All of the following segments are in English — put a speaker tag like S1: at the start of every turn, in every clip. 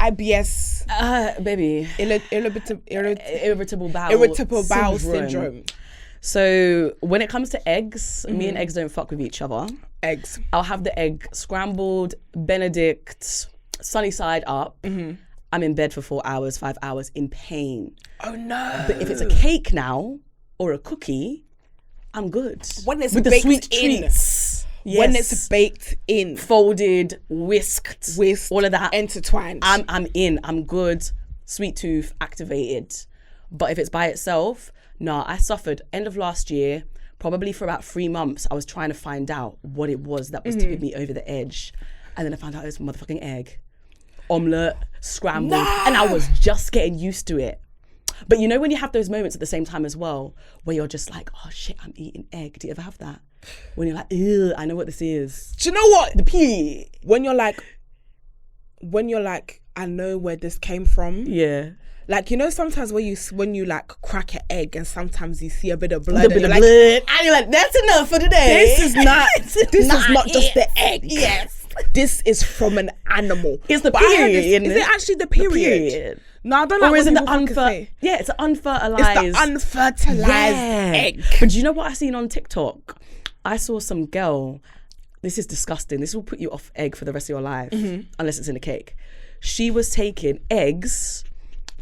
S1: IBS,
S2: baby,
S1: irritable bowel syndrome.
S2: So when it comes to eggs, me and eggs don't fuck with each other.
S1: Eggs.
S2: I'll have the egg scrambled, Benedict, sunny side up. I'm in bed for 4 hours, 5 hours in pain.
S1: Oh no!
S2: But if it's a cake now or a cookie, I'm good.
S1: When it's
S2: with the
S1: baked
S2: sweet
S1: in.
S2: treats. Yes.
S1: When it's baked in,
S2: folded, whisked, all of that,
S1: intertwined.
S2: I'm in. I'm good. Sweet tooth activated. But if it's by itself, nah. I suffered end of last year. Probably for about 3 months, I was trying to find out what it was that was tipping me over the edge, and then I found out it was motherfucking egg, omelette, scrambled, and I was just getting used to it. But you know when you have those moments at the same time as well, where you're just like, oh shit, I'm eating egg. Do you ever have that? When you're like, ew, I know what this is.
S1: Do you know what?
S2: The pee.
S1: When you're like, I know where this came from.
S2: Yeah.
S1: Like, you know, sometimes when you like crack an egg and sometimes you see a bit of blood.
S2: And you're like, that's enough for today.
S1: This is not just the egg.
S2: Yes.
S1: This is from an animal.
S2: It's the period.
S1: Is it actually the period? No, I don't like.
S2: Or is it the
S1: Yeah,
S2: it's an unfertilized.
S1: It's the unfertilized egg.
S2: But do you know what I seen on TikTok? I saw some girl. This is disgusting. This will put you off egg for the rest of your life, unless it's in a cake. She was taking eggs,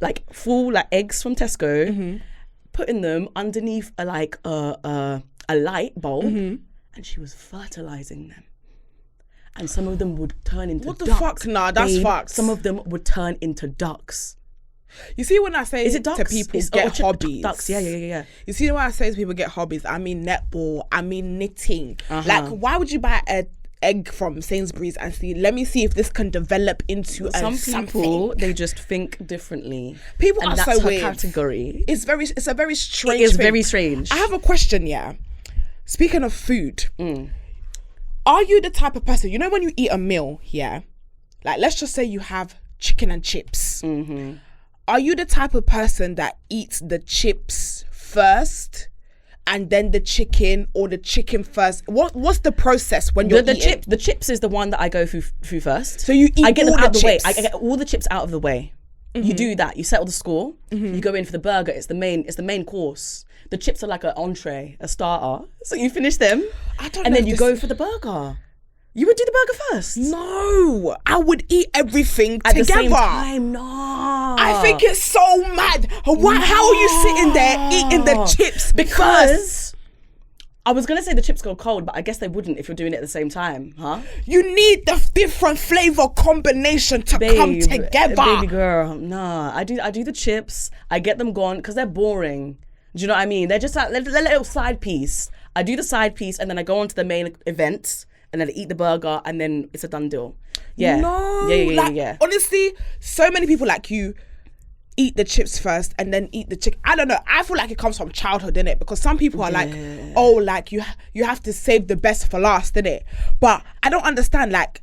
S2: like full like eggs from Tesco, putting them underneath a light bulb, and she was fertilizing them. And some of them would turn into ducks.
S1: What the fuck? Nah, that's fucked.
S2: Some of them would turn into ducks.
S1: You see, when I say
S2: is it ducks?
S1: To people get hobbies.
S2: Ducks, yeah.
S1: You see, when I say to people get hobbies, I mean netball, I mean knitting. Like, why would you buy an egg from Sainsbury's and let me see if this can develop into
S2: some people, they just think differently.
S1: People
S2: and
S1: are
S2: that's
S1: so
S2: her
S1: weird.
S2: Category.
S1: It's a very strange
S2: It is
S1: thing.
S2: very strange.
S1: I have a question, yeah. Speaking of food, are you the type of person, you know when you eat a meal, yeah? Like, let's just say you have chicken and chips. Are you the type of person that eats the chips first and then the chicken, or the chicken first? What's the process when you're eating?
S2: The chips is the one that I go through first.
S1: So you eat
S2: I get
S1: all
S2: them out
S1: the
S2: of the way.
S1: chips.
S2: I get all the chips out of the way. You do that. You settle the score. You go in for the burger. It's the main course. The chips are like an entree, a starter. So you finish them, and then you go for the burger. You would do the burger first.
S1: No, I would eat everything
S2: at
S1: together.
S2: the same time. No,
S1: I think it's so mad. How are you sitting there eating the chips?
S2: Because I was gonna say the chips go cold, but I guess they wouldn't if you're doing it at the same time, huh?
S1: You need the different flavor combination to come together.
S2: Baby girl, nah. I do the chips. I get them gone because they're boring. Do you know what I mean? They're just like a little side piece. I do the side piece and then I go on to the main event. And then I eat the burger, and then it's a done deal. Yeah.
S1: No.
S2: Yeah.
S1: Honestly, so many people like you eat the chips first and then eat the chicken. I don't know. I feel like it comes from childhood, innit? Because some people are like, oh, like you have to save the best for last, innit? But I don't understand. Like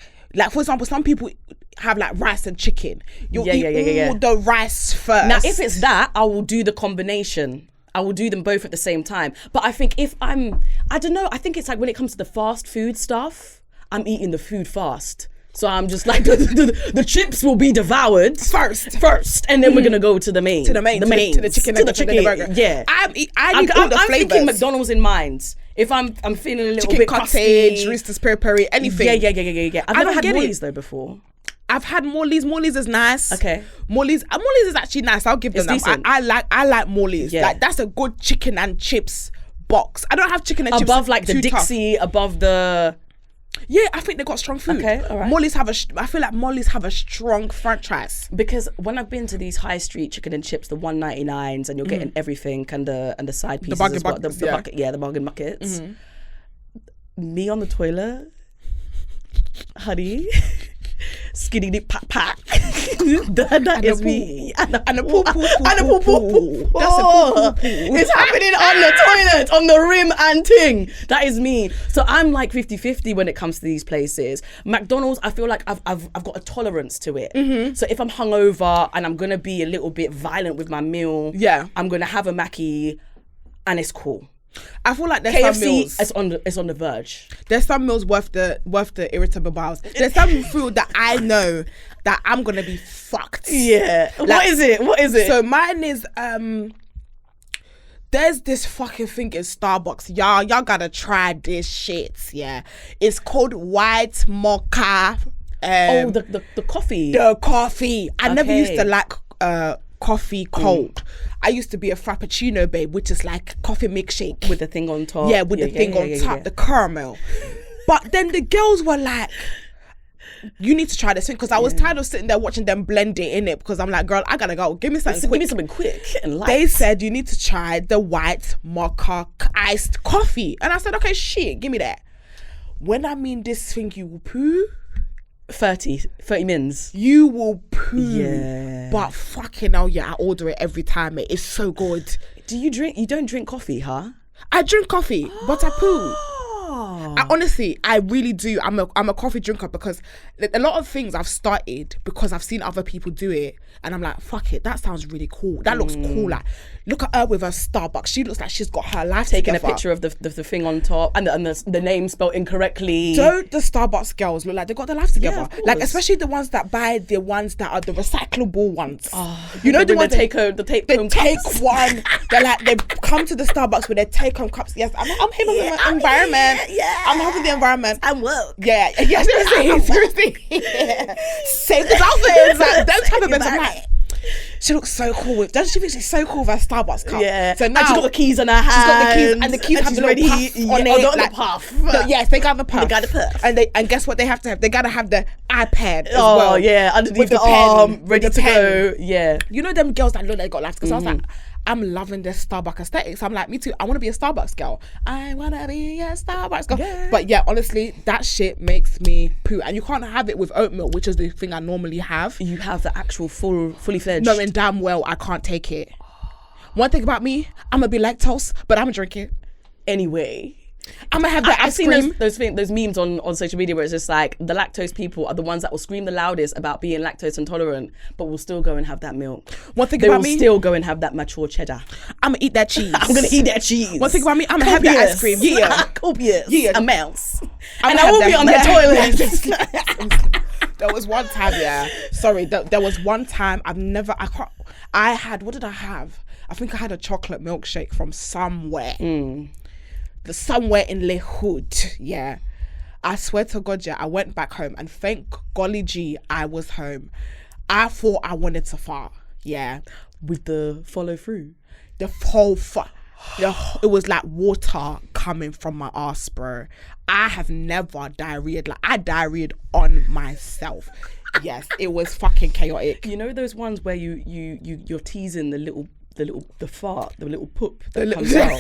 S1: for example, some people have like rice and chicken. You'll eat all the rice first.
S2: Now, if it's that, I will do the combination. I will do them both at the same time. But I think I don't know, I think it's like when it comes to the fast food stuff, I'm eating the food fast. So I'm just like, the chips will be devoured first, and then we're gonna go to the main. To the chicken, to the burger. Yeah. I need all the flavors. I'm thinking McDonald's in mind. If I'm feeling a little
S1: chicken
S2: bit
S1: cottage,
S2: crusty.
S1: Roosters peri, anything.
S2: Yeah. I've never had Morley's though before.
S1: I've had Morley's. Morley's is nice.
S2: Okay.
S1: Morley's is actually nice. I'll give them that. I like Morley's. Yeah. Like, that's a good chicken and chips box. I don't have chicken and chips
S2: above like the Dixie, above the.
S1: Yeah, I think they got strong food.
S2: Okay, all right.
S1: I feel like Morley's have a strong franchise.
S2: Because when I've been to these high street chicken and chips, the 1.99s, and you're getting everything and the side pieces as well. The bargain buckets. Me on the toilet, honey. skinny dip pack. That is me.
S1: And a poo poo.
S2: And a poo poo.
S1: That's a poo poo.
S2: It's happening on the toilet, on the rim and ting. That is me. So I'm like 50-50 when it comes to these places. McDonald's, I feel like I've got a tolerance to it. So if I'm hungover and I'm gonna be a little bit violent with my meal, I'm gonna have a Mackie and it's cool.
S1: I feel like there's
S2: KFC
S1: some meals.
S2: It's on the verge.
S1: There's some meals worth the irritable bowels. There's some food that I know that I'm gonna be fucked.
S2: Yeah. Like, what is it?
S1: So mine is there's this fucking thing in Starbucks. Y'all gotta try this shit. Yeah. It's called white mocha.
S2: The coffee.
S1: The coffee. I never used to like coffee cold. I used to be a frappuccino babe, which is like coffee milkshake
S2: with the thing on top.
S1: Yeah, with the thing on top, the caramel. But then the girls were like, you need to try this thing, because I was tired of sitting there watching them blend it in it, because I'm like, girl, I gotta go. Give me something quick.
S2: Give me something quick and light.
S1: They said you need to try the white mocha iced coffee. And I said, okay, shit, give me that. When I mean this thing, you will poo.
S2: 30 mins.
S1: You will poo.
S2: Yeah.
S1: But fucking hell, yeah, I order it every time, mate. It's so good.
S2: You don't drink coffee, huh?
S1: I drink coffee, but I poo. I really do. I'm a coffee drinker, because a lot of things I've started because I've seen other people do it, and I'm like, fuck it, that sounds really cool. That looks cool. Like, look at her with her Starbucks. She looks like she's got her life
S2: taking
S1: together.
S2: a picture of the thing on top and the name spelled incorrectly.
S1: Don't the Starbucks girls look like they got their life together?
S2: Yeah,
S1: like, especially the ones that buy the ones that are the recyclable ones.
S2: You know, the ones
S1: the
S2: take home cups.
S1: one. They're like, they come to the Starbucks with their take home cups. Yes, I'm helping the environment. I'm helping the environment.
S2: I'm woke.
S1: Yeah, seriously. Save the dolphins. Like, them type of bits. I'm like, she looks so cool doesn't she think she's so cool with her Starbucks cup?
S2: Yeah.
S1: So now
S2: and she's got the keys in her hand.
S1: She's got the keys, and the keys have the little puff on it.
S2: Got the puff.
S1: Yes, they got the puff.
S2: They got the puff.
S1: And guess what they have to have? They gotta have the iPad as
S2: well.
S1: well.
S2: Yeah, underneath
S1: with
S2: the arm, ready to go. Yeah.
S1: You know them girls that look like they got life, because I was like, I'm loving this Starbucks aesthetics. I'm like, me too. I want to be a Starbucks girl. I want to be a Starbucks girl.
S2: Yeah.
S1: But yeah, honestly, that shit makes me poo. And you can't have it with oat milk, which is the thing I normally have.
S2: You have the actual fully fledged.
S1: Knowing damn well I can't take it. One thing about me, I'm going to be lactose, but I'm going to drink it.
S2: Anyway.
S1: I'm gonna have that.
S2: I've seen those memes on social media where it's just like, the lactose people are the ones that will scream the loudest about being lactose intolerant, but will still go and have that milk.
S1: One thing
S2: they
S1: about
S2: will
S1: me,
S2: still go and have that mature cheddar.
S1: I'm gonna eat that cheese.
S2: I'm gonna eat that cheese.
S1: One thing about me, I'm gonna have that ice cream. Yeah,
S2: copious amounts.
S1: And
S2: I will be on that toilet.
S1: There was one time, there was one time what did I have? I think I had a chocolate milkshake from somewhere. Somewhere in Le Hood, yeah. I swear to God, yeah, I went back home, and thank golly gee, I was home. I thought I wanted to fart, yeah.
S2: With the follow through.
S1: The whole it was like water coming from my ass, bro. I have never diarrheaed. Like, I diarrheaed on myself. Yes, it was fucking chaotic.
S2: You know those ones where you're teasing the fart, the little poop that comes out.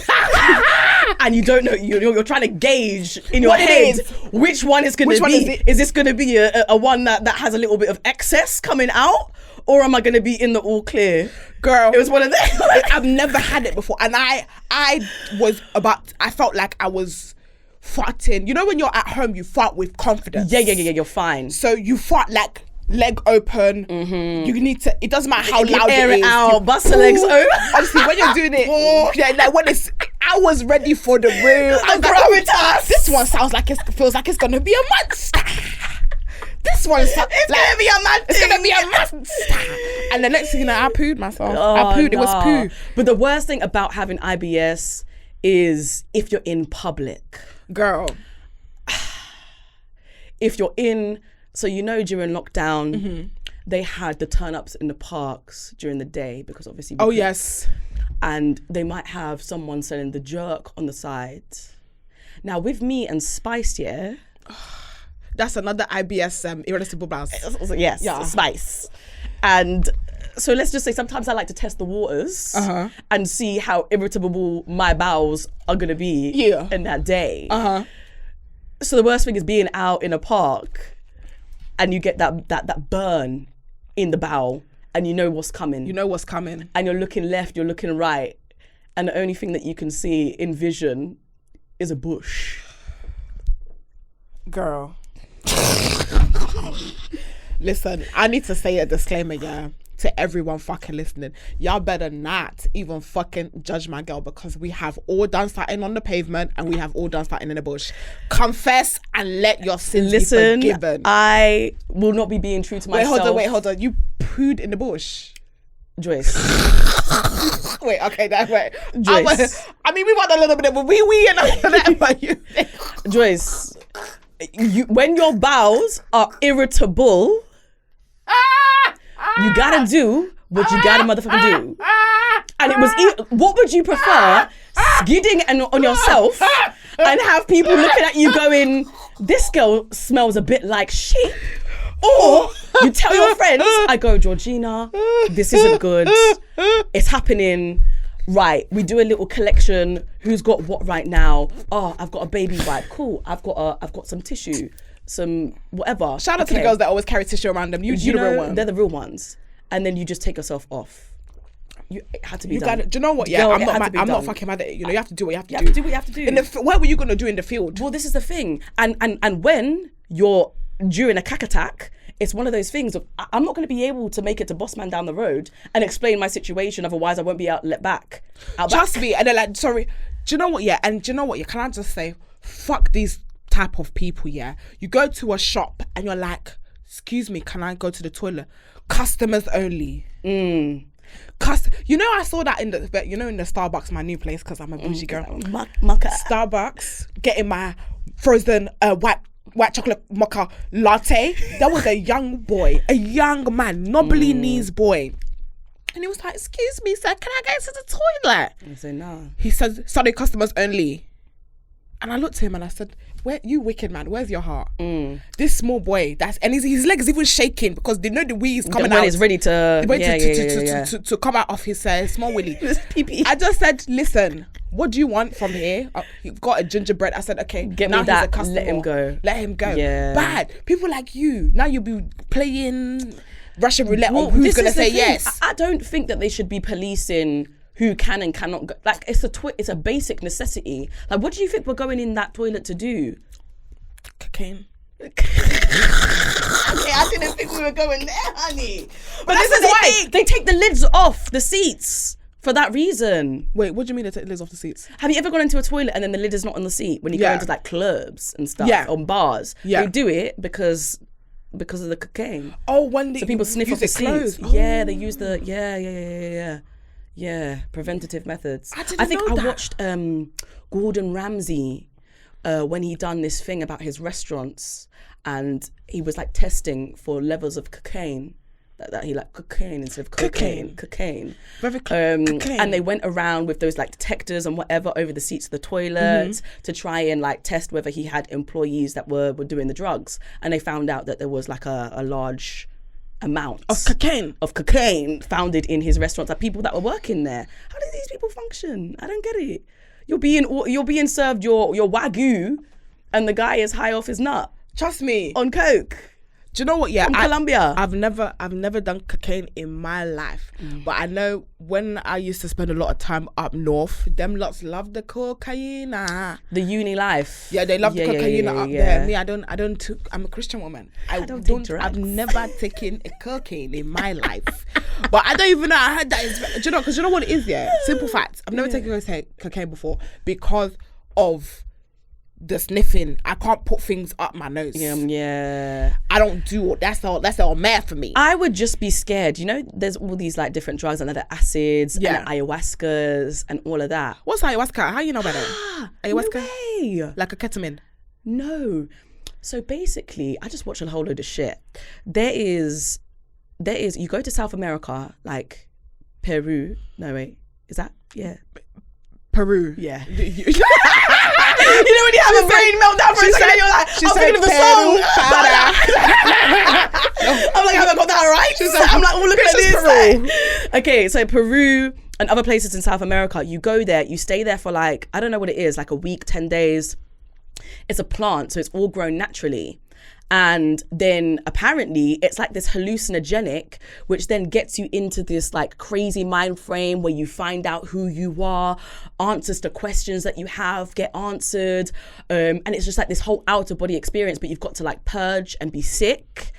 S2: And you don't know, you're trying to gauge in your head which one is going to be. Is this going to be a one that has a little bit of excess coming out, or am I going to be in the all clear?
S1: Girl,
S2: it was one of them.
S1: I've never had it before, and I felt like I was farting. You know when you're at home, you fart with confidence.
S2: Yeah, you're fine.
S1: So you fart like leg open. You need to, it doesn't matter how loud
S2: air
S1: it is.
S2: Out, bust the legs open.
S1: Honestly, when you're doing it, yeah, like when I was ready for the real.
S2: Gravitas.
S1: This one sounds like feels like it's gonna be a monster. This one sounds
S2: gonna be a monster.
S1: It's gonna be a monster. And the next thing you know, I pooed myself. It was poo.
S2: But the worst thing about having IBS is if you're in public.
S1: Girl.
S2: If you're in, so you know during lockdown, they had the turn-ups in the parks during the day, because obviously...
S1: Oh, yes.
S2: And they might have someone selling the jerk on the side. Now, with me and Spice, yeah...
S1: That's another IBS irritable bowels.
S2: Yes, yeah. Spice. And so let's just say sometimes I like to test the waters and see how irritable my bowels are going to be in that day. So the worst thing is being out in a park and you get that burn in the bowel, and you know what's coming.
S1: You know what's coming.
S2: And you're looking left, you're looking right, and the only thing that you can see in vision is a bush.
S1: Girl. Listen, I need to say a disclaimer, yeah, to everyone fucking listening. Y'all better not even fucking judge my girl, because we have all done something on the pavement and we have all done something in the bush. Confess and let your sins be forgiven.
S2: I will not be being true to myself.
S1: Wait, hold on. You pooed in the bush?
S2: Joyce.
S1: Wait, okay, that's right.
S2: Joyce.
S1: I mean, we want a little bit of a wee and after that, but you...
S2: Joyce, when your bowels are irritable, you gotta do what you gotta motherfucking do. And it was, what would you prefer? Skidding on yourself and have people looking at you going, this girl smells a bit like shit. Or you tell your friends, I go, Georgina, this isn't good. It's happening. Right, we do a little collection. Who's got what right now? Oh, I've got a baby wipe. Cool. I've got some tissue, some whatever.
S1: Shout out to the girls that always carry tissue around them. You the real one.
S2: They're the real ones. And then you just take yourself off. It had to be done.
S1: Do you know what? Yeah,
S2: Girl,
S1: I'm not fucking mad at it. You know, you have to do what you have to do.
S2: You have to do what you have to do.
S1: What were you gonna do in the field?
S2: Well, this is the thing. And when you're during a cack attack, it's one of those things of, I'm not going to be able to make it to Bossman down the road and explain my situation. Otherwise, I won't be let back.
S1: Trust me. And they're like, sorry. Do you know what? Yeah. And do you know what? Yeah. Can I just say, fuck these type of people. Yeah. You go to a shop and you're like, excuse me, can I go to the toilet? Customers only. You know, I saw that in the Starbucks, my new place, because I'm a bougie girl. Starbucks, getting my frozen white chocolate mocha latte. There was a young man, knobbly knees boy. And he was like, excuse me, sir, can I get to the toilet?
S2: I say no.
S1: He says, sorry, customers only. And I looked at him and I said, "Where you wicked man, where's your heart?" This small boy, and his legs even shaking because they know the wee is coming out.
S2: He's ready to
S1: to come out of his small willy. I just said, listen, what do you want from here? You've got a gingerbread. I said, okay,
S2: get
S1: now
S2: me that.
S1: He's a customer. Let him go.
S2: Yeah.
S1: Bad. People like you, now you'll be playing Russian roulette on who's going to say yes.
S2: I don't think that they should be policing who can and cannot go. Like, it's a basic necessity. Like, what do you think we're going in that toilet to do?
S1: Cocaine.
S2: Okay, I didn't think we were going there, honey. But this is why they take the lids off the seats for that reason.
S1: Wait, what do you mean they take the lids off the seats?
S2: Have you ever gone into a toilet and then the lid is not on the seat when you go into like clubs and stuff, on bars?
S1: Yeah.
S2: They do it because of the cocaine.
S1: Oh, when
S2: so people sniff off the seats. Oh. Yeah, they use the preventative methods. I think I watched Gordon Ramsay when he done this thing about his restaurants, and he was like testing for levels of cocaine. That he like cocaine instead of cocaine.
S1: Very cocaine.
S2: And they went around with those like detectors and whatever over the seats of the toilets to try and like test whether he had employees that were doing the drugs, and they found out that there was like a large amount
S1: of cocaine
S2: founded in his restaurants, like people that were working there. How do these people function? I don't get it. You're being served your wagyu, and the guy is high off his nut.
S1: Trust me,
S2: on coke.
S1: Do you know what? Yeah,
S2: from Colombia.
S1: I've never done cocaine in my life, but I know when I used to spend a lot of time up north, them lots love the cocaine.
S2: The uni life.
S1: Yeah, they love the cocaine up there. Me, I don't. I'm a Christian woman. I don't take drugs. I've never taken a cocaine in my life, but I don't even know. I heard that is. Do you know? Because you know what it is? Yeah, simple fact. I've never taken cocaine before because of the sniffing. I can't put things up my nose.
S2: Yeah.
S1: I don't do it. That's all mad for me.
S2: I would just be scared. You know, there's all these like different drugs and the acids and the ayahuascas and all of that.
S1: What's ayahuasca? How you know about it? Ayahuasca?
S2: No way.
S1: Like a ketamine?
S2: No. So basically, I just watch a whole load of shit. There is you go to South America, like Peru. No, wait. Is that? Yeah.
S1: Peru.
S2: Yeah. You know when you have a brain meltdown for a second, you're like, I'm thinking of the song. I'm like, have I got that right? I'm like, oh, look at this. Okay, so Peru and other places in South America, you go there, you stay there for like, I don't know what it is, like a week, 10 days. it's a plant, so it's all grown naturally. And then apparently it's like this hallucinogenic, which then gets you into this like crazy mind frame where you find out who you are, answers to questions that you have get answered. And it's just like this whole outer body experience, but you've got to like purge and be sick,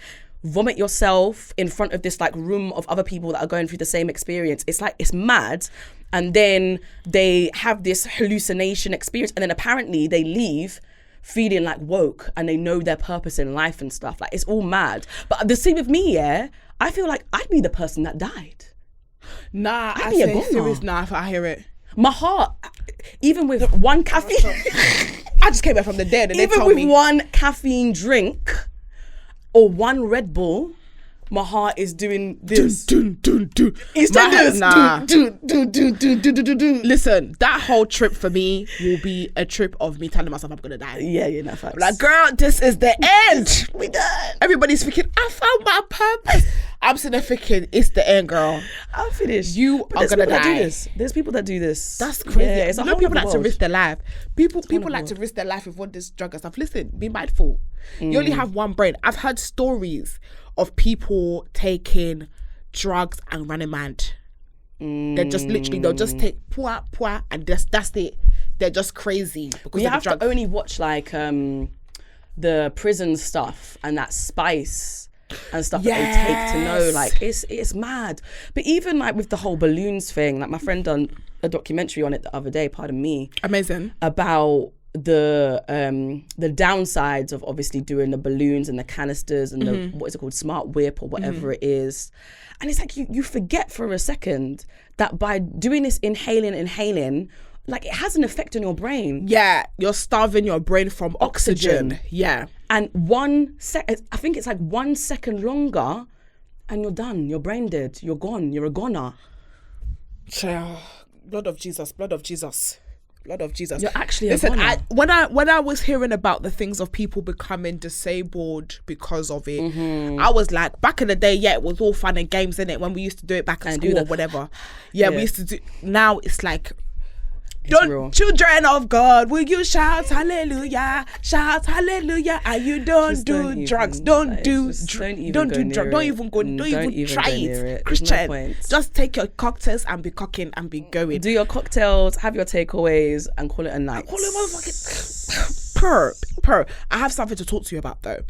S2: vomit yourself in front of this like room of other people that are going through the same experience. It's like, it's mad. And then they have this hallucination experience, and then apparently they leave feeling like woke and they know their purpose in life and stuff. Like, it's all mad. But the thing with me, yeah, I feel like I'd be the person that died.
S1: Nah,
S2: I'd be a goner.
S1: serious. Nah, if I hear it.
S2: My heart, even with one caffeine,
S1: I just came back from the dead and they
S2: even
S1: told
S2: with
S1: me.
S2: one caffeine drink or one Red Bull, my heart is doing this.
S1: Dun, dun, dun.
S2: It's doing this.
S1: Nah.
S2: Do.
S1: Listen, that whole trip for me will be a trip of me telling myself I'm gonna die.
S2: Yeah, no facts.
S1: Like, girl, this is the end.
S2: We done.
S1: Everybody's thinking, I found my purpose. I'm sitting there thinking, it's the end, girl.
S2: I'm finished.
S1: You are gonna die.
S2: There's people that do this.
S1: That's crazy.
S2: Yeah, it's a
S1: you know,
S2: whole
S1: people
S2: other
S1: like to
S2: world.
S1: risk their life. People
S2: other
S1: like to
S2: world.
S1: risk their life with all this drug and stuff. Listen, be mindful. You only have one brain. I've heard stories of people taking drugs and running mad. They're just literally, they'll just take pua, and that's it. They're just crazy because
S2: You
S1: of the
S2: have
S1: drugs.
S2: to only watch like the prison stuff and that spice and stuff that they take to know, like, it's mad. But even like with the whole balloons thing, like my friend done a documentary on it the other day, pardon me,
S1: Amazing.
S2: about the downsides of obviously doing the balloons and the canisters and the, what is it called, smart whip or whatever it is. And it's like you forget for a second that by doing this inhaling, like, it has an effect on your brain.
S1: Yeah, you're starving your brain from oxygen. Yeah.
S2: And I think it's like 1 second longer and you're done. You're brain dead. You're gone. You're a goner.
S1: Blood of Jesus, blood of Jesus. Blood of Jesus.
S2: You're actually
S1: Listen,
S2: a goner.
S1: when I was hearing about the things of people becoming disabled because of it, I was like, back in the day, yeah, it was all fun and games, innit? When we used to do it back at school or whatever. Yeah, we used to do. Now it's like,
S2: Real.
S1: Children of God, will you shout hallelujah, and you don't do drugs, don't do drugs, don't even try it. Christian, just take your cocktails and be cocking and be going.
S2: Do your cocktails, have your takeaways, and call it a night.
S1: Call it motherfucking purr. I have something to talk to you about though.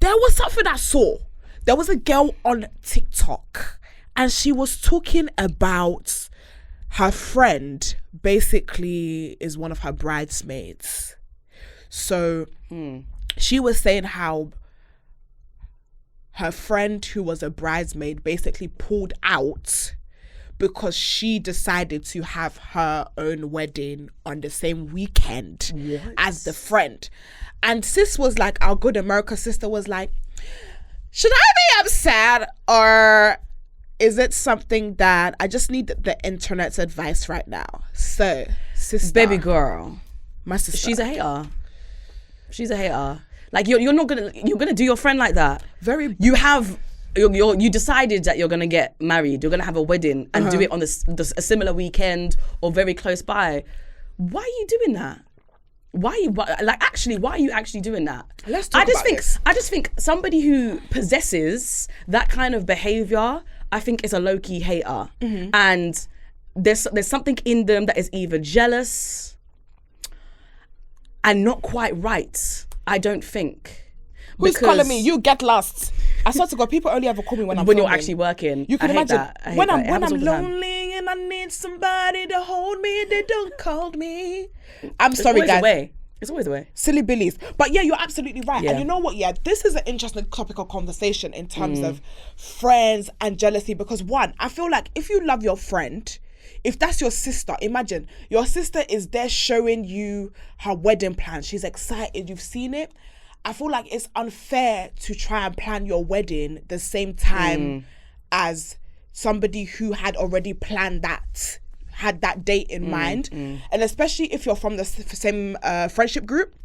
S1: There was something I saw. There was a girl on TikTok and she was talking about her friend basically is one of her bridesmaids. So she was saying how her friend who was a bridesmaid basically pulled out because she decided to have her own wedding on the same weekend as the friend. And sis was like, our good America sister was like, should I be upset or is it something that I just need the internet's advice right now? So, sister,
S2: Baby girl,
S1: my sister,
S2: she's a hater. She's a hater. Like, you're gonna do your friend like that. You decided that you're gonna get married. You're gonna have a wedding and do it on a similar weekend or very close by. Why are you doing that? Why are you actually doing that?
S1: Let's talk about this.
S2: I just think somebody who possesses that kind of behavior, I think, is a low-key hater. And there's something in them that is either jealous and not quite right, I don't think.
S1: Who's calling me? You get lost. I swear to God, people only ever call me when
S2: you're actually working.
S1: You can imagine when I'm
S2: all the time.
S1: lonely and I need somebody to hold me, they don't call me. I'm sorry,
S2: It's always
S1: guys.
S2: the way. It's always the way.
S1: Silly billies. But yeah, you're absolutely right.
S2: Yeah.
S1: And you know what? Yeah, this is an interesting topic of conversation in terms of friends and jealousy. Because one, I feel like if you love your friend, if that's your sister, imagine your sister is there showing you her wedding plan. She's excited. You've seen it. I feel like it's unfair to try and plan your wedding the same time as somebody who had already planned that, had that date in mind. And especially if you're from the same friendship group.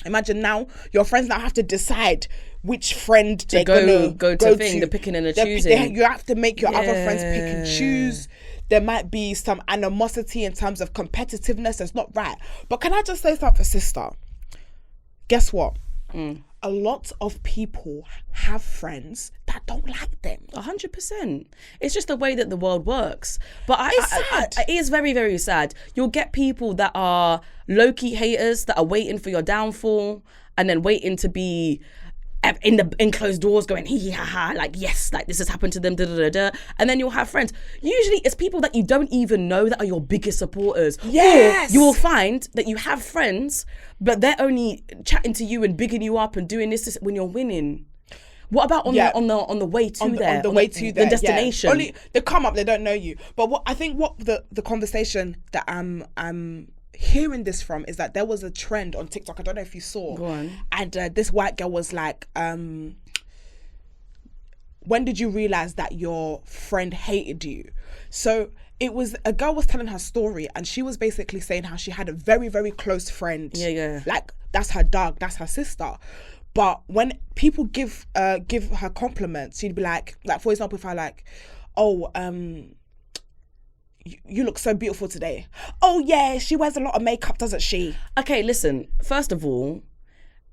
S1: Imagine now your friends now have to decide which friend they're gonna go to.
S2: The picking and the choosing.
S1: You have to make your other friends pick and choose. There might be some animosity in terms of competitiveness. That's not right. But can I just say something, sister? guess what? A lot of people have friends that don't like them.
S2: 100%. It's just the way that the world works. But it is very, very sad. You'll get people that are low-key haters that are waiting for your downfall and then waiting to be in closed doors going hee hee ha ha, like yes, like this has happened to them, da da da da. And then you'll have friends. Usually it's people that you don't even know that are your biggest supporters.
S1: Yes.
S2: Or you will find that you have friends, but they're only chatting to you and bigging you up and doing this when you're winning. What about on the way to there?
S1: On the way to there,
S2: the destination.
S1: Yeah. Only they come up, they don't know you. But what the conversation that I'm hearing this from is that there was a trend on TikTok. I don't know if you saw.
S2: Go on.
S1: And this white girl was like, when did you realize that your friend hated you? So it was, a girl was telling her story, and she was basically saying how she had a very, very close friend.
S2: Yeah.
S1: Like that's her dog, that's her sister. But when people give her compliments, she'd be like for example, if I like, oh, you look so beautiful today. Oh yeah, she wears a lot of makeup, doesn't she?
S2: Okay, listen, first of all,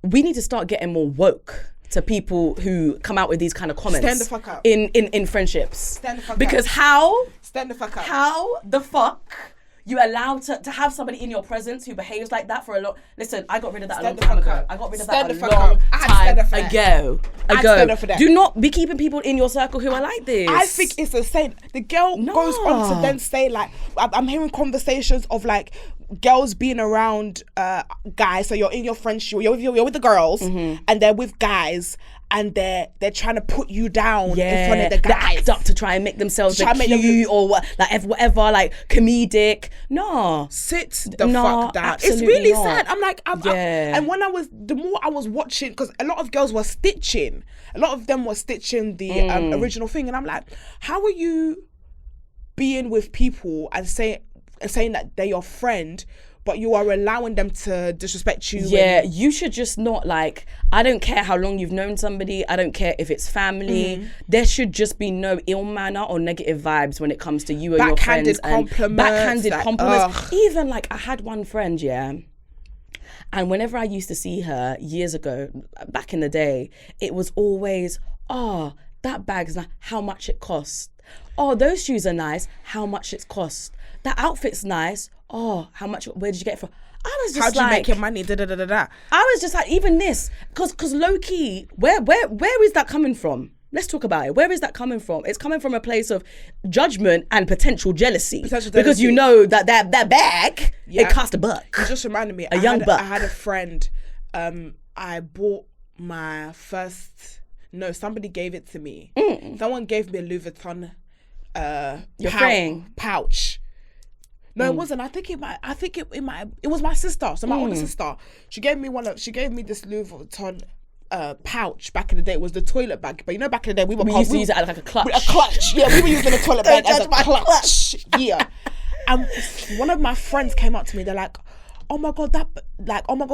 S2: we need to start getting more woke to people who come out with these kind of comments.
S1: Stand the fuck up.
S2: In friendships.
S1: Stand the fuck
S2: because
S1: up. Stand the fuck up.
S2: How the fuck you allowed to have somebody in your presence who behaves like that for a long... Listen, I got rid of that a long time ago. I got rid of that a long time ago. Do not be keeping people in your circle who are like this.
S1: I think it's insane. The girl goes on to then say, like, I'm hearing conversations of like girls being around guys. So you're in your friendship, you're with the girls, and they're with guys, and they're trying to put you down in front of the guys.
S2: They act up to try and make themselves cute or whatever, like comedic. No,
S1: sit the fuck down. It's really sad. I'm like, and when the more I was watching, because a lot of girls were stitching. A lot of them were stitching the original thing, and I'm like, how are you being with people and saying that they're your friend, but you are allowing them to disrespect you?
S2: Yeah, you should just not, like, I don't care how long you've known somebody, I don't care if it's family, there should just be no ill manner or negative vibes when it comes to you and your friends. Backhanded compliments. Even like, I had one friend, and whenever I used to see her years ago, back in the day, it was always, oh, that bag's nice, how much it cost. Oh, those shoes are nice, how much it cost. That outfit's nice, oh, how much, where did you get it from? I was just
S1: how'd you make your money, da da da da da.
S2: I was just like, even this, cause low key, where is that coming from? Let's talk about it. Where is that coming from? It's coming from a place of judgment and potential jealousy. Because you know that bag, it cost $1.
S1: You just reminded me,
S2: buck.
S1: I had a friend, I bought my first, somebody gave it to me. Someone gave me a Louis Vuitton pouch. No, it wasn't. I think it was my sister. So my older sister, she gave me this Louis Vuitton pouch back in the day. It was the toilet bag, but you know, back in the day we
S2: used to use it as like a clutch.
S1: A clutch, yeah. We were using a toilet bag as a clutch. Yeah. And one of my friends came up to me. They're like, "Oh my god,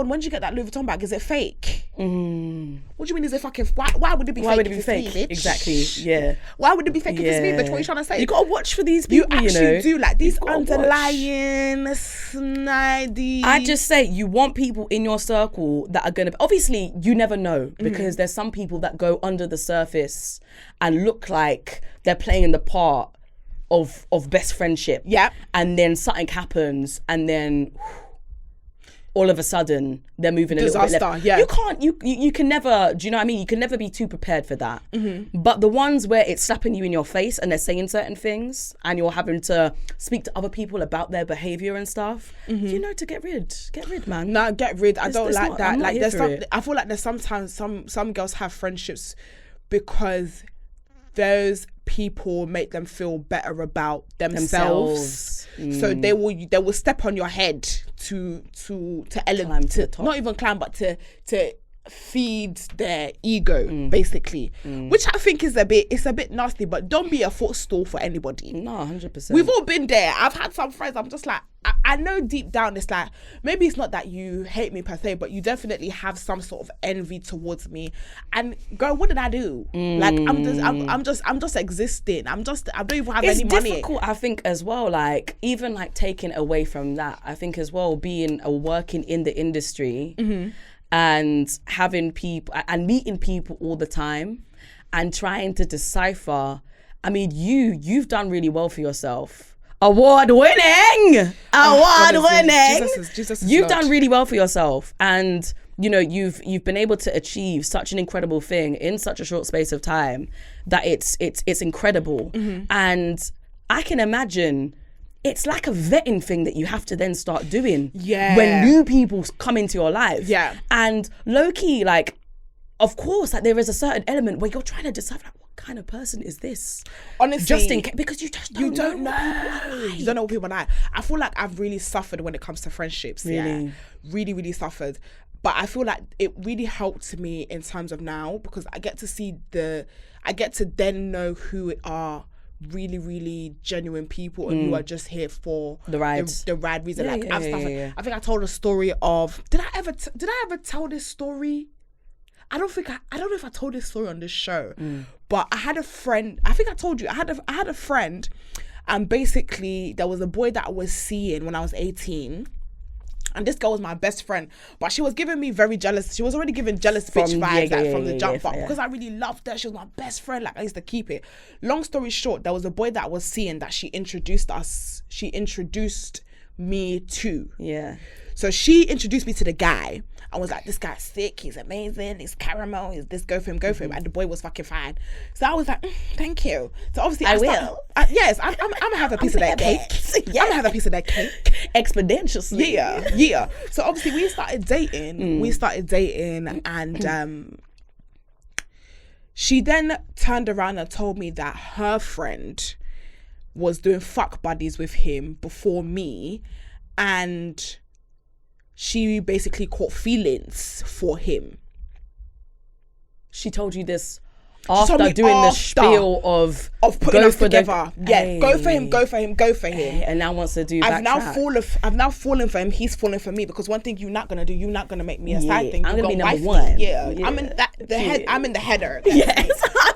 S1: when did you get that Louis Vuitton bag? Is it fake?" What do you mean? Is it fucking? Why would it be fake?
S2: Why would it be fake?
S1: Me,
S2: exactly. Yeah.
S1: Why would it be fake if it's me, bitch? What are you trying to say?
S2: You gotta watch for these people.
S1: You actually do, like these underlying snidey.
S2: I just say you want people in your circle that are gonna. Obviously, you never know because there's some people that go under the surface and look like they're playing the part of best friendship.
S1: Yeah.
S2: And then something happens, and then all of a sudden they're moving a little bit left.
S1: Yeah.
S2: You can never, do you know what I mean? You can never be too prepared for that. But the ones where it's slapping you in your face and they're saying certain things and you're having to speak to other people about their behavior and stuff, you know, to get rid, man.
S1: No, get rid. I don't like that.
S2: Like there's
S1: I feel like there's sometimes some girls have friendships because those people make them feel better about themselves. So they will step on your head to elevate, to not even climb, but to feed their ego, basically. Which I think is a bit nasty, but don't be a footstool for anybody.
S2: No, 100%.
S1: We've all been there. I've had some friends, I'm just like, I know deep down it's like, maybe it's not that you hate me per se, but you definitely have some sort of envy towards me. And girl, what did I do? Like I'm just existing. I don't even have any money.
S2: It's difficult, I think, as well, like even like taking away from that, I think as well, being working in the industry, and having people and meeting people all the time and trying to decipher. I mean, you've done really well for yourself. Award winning.
S1: Jesus is
S2: You've
S1: Lord.
S2: done really well for yourself, and you know you've been able to achieve such an incredible thing in such a short space of time that it's incredible. And I can imagine it's like a vetting thing that you have to then start doing when new people come into your life. And low-key, like, of course, like there is a certain element where you're trying to decide, like, what kind of person is this?
S1: Honestly,
S2: just in case, because you just don't know.
S1: You don't know what people are like. I feel like I've really suffered when it comes to friendships.
S2: Really?
S1: Really suffered. But I feel like it really helped me in terms of now, because I get to then know who are really genuine people and who are just here for the ride reason. I think I told a story of, did I ever tell this story? I don't know if I told this story on this show, but I had a friend. I think I told you I had a friend, and basically there was a boy that I was seeing when I was 18. And this girl was my best friend, but she was giving me very jealous. She was already giving jealous bitch vibes from the jump. But because I really loved her, she was my best friend. Like, I used to keep it. Long story short, there was a boy that I was seeing that she introduced me to. Yeah. So she introduced me to the guy. I was like, this guy's sick, he's amazing, he's caramel, he's this, go for him. And the boy was fucking fine. So I was like, thank you. So obviously I'm gonna have a piece of that cake. I'm gonna have a piece of that cake.
S2: Exponentially.
S1: Yeah. So obviously we started dating and she then turned around and told me that her friend was doing fuck buddies with him before me, and she basically caught feelings for him.
S2: She told you this after doing the spiel of
S1: putting us together. Go for him.
S2: And now wants to do
S1: I've now fallen for him. He's fallen for me, because one thing you're not gonna do, you're not gonna make me a side thing.
S2: I'm gonna be number one.
S1: Yeah. I'm in I'm in the header.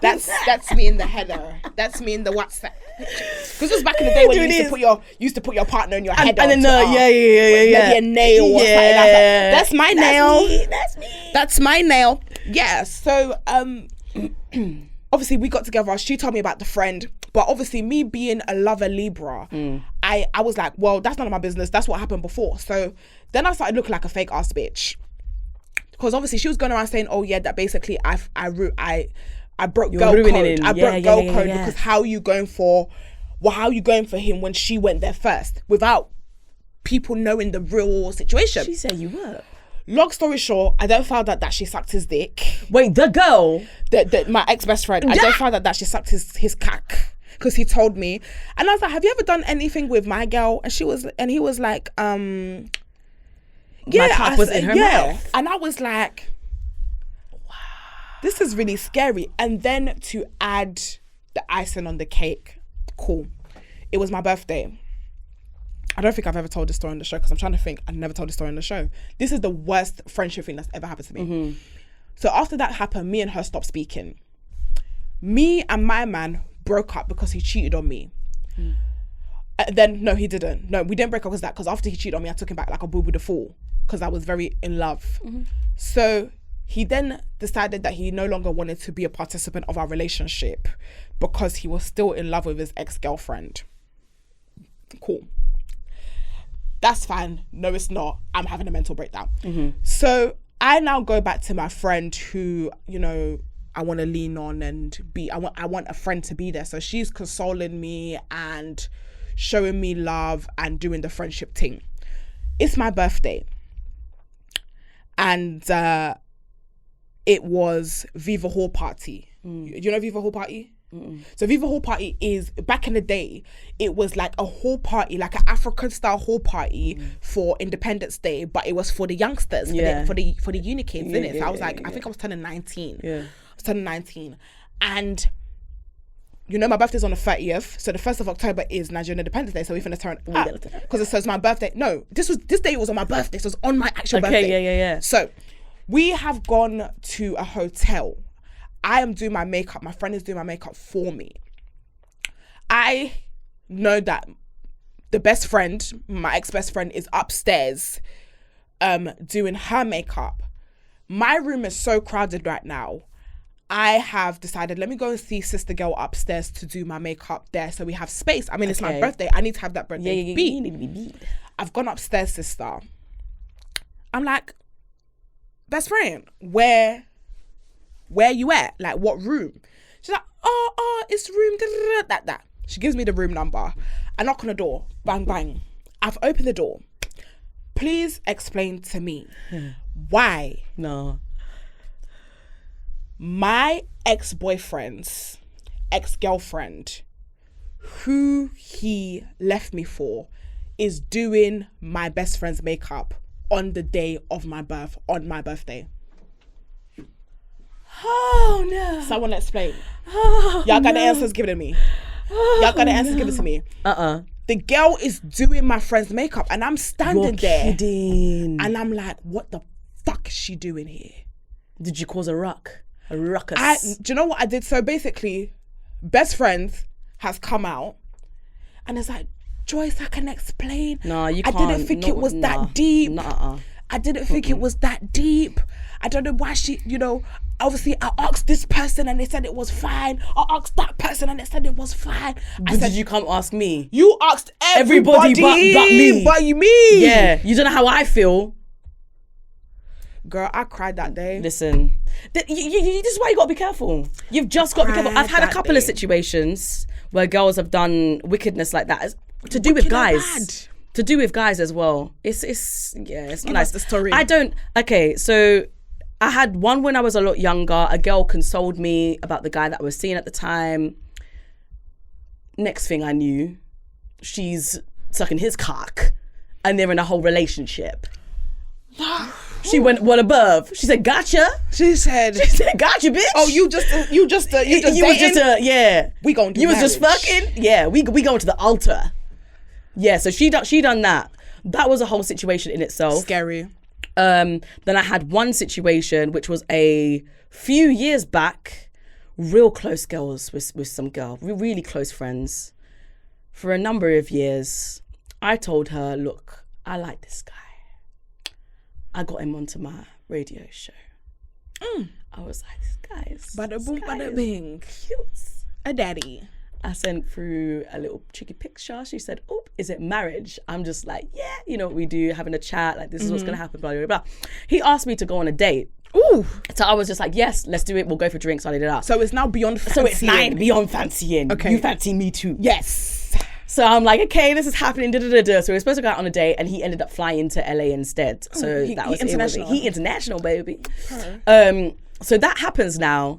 S1: That's me in the header. That's me in the WhatsApp. Because it was back in the day when you used to put your partner in your header.
S2: And then
S1: maybe a nail or something like that. That's my nail. That's me. That's my nail. Yeah. So obviously we got together. She told me about the friend, but obviously me being a lover Libra, I was like, well, that's none of my business. That's what happened before. So then I started looking like a fake ass bitch, because obviously she was going around saying, oh yeah, that basically I broke girl code. I broke girl code because how are you going for him when she went there first without people knowing the real situation?
S2: She said you were.
S1: Long story short, I then found out that she sucked his dick.
S2: Wait, the girl?
S1: My ex-best friend. I then found out that she sucked his cock, because he told me. And I was like, have you ever done anything with my girl? And he was like,
S2: my cock was in her mouth.
S1: And I was like, wow, this is really scary. And then to add the icing on the cake, cool, it was my birthday. I don't think I've ever told this story on the show, because I'm trying to think. I never told this story on the show. This is the worst friendship thing that's ever happened to me. So after that happened, me and her stopped speaking. Me and my man broke up because he cheated on me. Then no, he didn't. No, we didn't break up because after he cheated on me, I took him back like a boo-boo the fool, because I was very in love. So he then decided that he no longer wanted to be a participant of our relationship because he was still in love with his ex-girlfriend. Cool. That's fine. No, it's not. I'm having a mental breakdown. So I now go back to my friend who, I want to lean on and be. I want a friend to be there. So she's consoling me and showing me love and doing the friendship thing. It's my birthday. And it was Viva Hall Party. You know Viva Hall Party? So Viva Hall Party is, back in the day, it was like a hall party, like an African style hall party for Independence Day, but it was for the youngsters, for the uni kids, innit? So I was like, I think I was turning 19. I was turning 19. And my birthday's on the 30th, so the 1st of October is Nigerian Independence Day, so we're gonna turn up because it says my birthday. No, this day was on my birthday, so it was on my actual birthday. So we have gone to a hotel. I am doing my makeup. My friend is doing my makeup for me. I know that the best friend, my ex-best friend, is upstairs doing her makeup. my room is so crowded right now. I have decided, let me go and see sister girl upstairs to do my makeup there, so we have space. I mean, it's my birthday. I need to have that birthday beat.
S2: You need to be beat.
S1: I've gone upstairs, sister. I'm like, best friend, where you at? Like, what room? She's like, oh, it's room that. She gives me the room number. I knock on the door. Bang, bang. I've opened the door. Please explain to me why my ex-boyfriend's ex-girlfriend, who he left me for, is doing my best friend's makeup on the day of my birthday.
S2: Oh no.
S1: Someone explain. Y'all got the answers given to me. Y'all got the answers given to me. The girl is doing my friend's makeup and I'm standing there.
S2: Kidding.
S1: And I'm like, what the fuck is she doing here?
S2: Did you cause a ruckus?
S1: Do you know what I did? So basically, best friends has come out and it's like, Joyce, I can explain.
S2: No, you can't.
S1: I didn't think it was that deep. I didn't think it was that deep. I don't know why she, obviously I asked this person and they said it was fine. I asked that person and they said it was fine.
S2: Did you come ask me?
S1: You asked everybody
S2: but me.
S1: But me.
S2: Yeah, you don't know how I feel.
S1: Girl, I cried that day.
S2: Listen, this is why you got to be careful. You've just got to be careful. I've had a couple of situations where girls have done wickedness like that. To do with guys. To do with guys as well. It's not nice.
S1: The story.
S2: So I had one when I was a lot younger. A girl consoled me about the guy that I was seeing at the time. Next thing I knew, she's sucking his cock and they're in a whole relationship. She went one above. She said, "Gotcha."
S1: She said,
S2: "Gotcha, bitch."
S1: Oh, you just dating?
S2: Was just yeah.
S1: We going to
S2: you
S1: marriage.
S2: Was just fucking yeah. We going to the altar. Yeah. So she done that. That was a whole situation in itself.
S1: Scary.
S2: Then I had one situation which was a few years back. Real close girls with some girl. Really close friends. For a number of years, I told her, "Look, I like this guy. I got him onto my radio show." I was like, this guy is
S1: bada boom, bada bing.
S2: Cute.
S1: A daddy.
S2: I sent through a little cheeky picture. She said, "Oh, is it marriage?" I'm just like, yeah, you know what we do, having a chat, like this is what's gonna happen, blah, blah, blah. He asked me to go on a date.
S1: Ooh.
S2: So I was just like, yes, let's do it. We'll go for drinks, blah, blah, blah.
S1: So it's now beyond fancying.
S2: So it's now beyond fancying.
S1: Okay.
S2: You fancy me too.
S1: Yes.
S2: So I'm like, okay, this is happening. So we were supposed to go out on a date, and he ended up flying to LA instead. So that was international. He international, baby. So that happens now,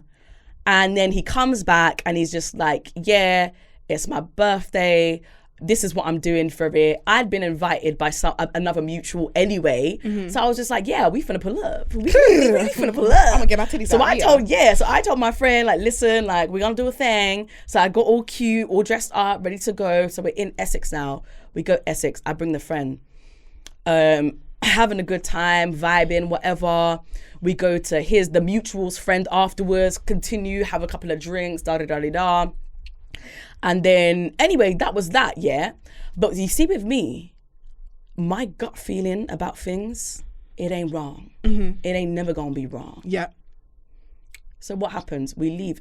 S2: and then he comes back, and he's just like, yeah, it's my birthday. This is what I'm doing for it. I'd been invited by another mutual anyway. So I was just like, yeah, we finna pull up. We finna pull up.
S1: I'm gonna get my titties out.
S2: So I told my friend, like, listen, like, we're gonna do a thing. So I got all cute, all dressed up, ready to go. So we're in Essex now. We go Essex. I bring the friend. Having a good time, vibing, whatever. We go to the mutual's friend afterwards, continue, have a couple of drinks, da-da-da-da-da. And then, anyway, that was that, yeah? But you see with me, my gut feeling about things, it ain't wrong. It ain't never gonna be wrong.
S1: Yeah.
S2: So what happens? We leave.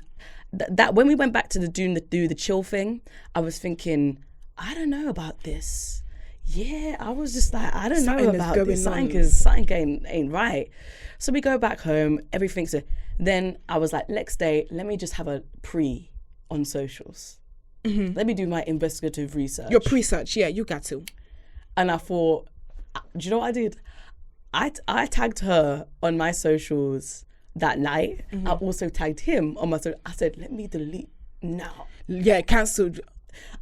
S2: That when we went back to do the chill thing, I was thinking, I don't know about this. Yeah, I was just like, I don't know about this. Something ain't right. So we go back home, everything's... Then I was like, next day, let me just have a pre on socials. Let me do my investigative research.
S1: Your pre-search, yeah, you got to.
S2: And I thought, do you know what I did? I tagged her on my socials that night. I also tagged him on my social. I said, let me delete now.
S1: Yeah, cancelled.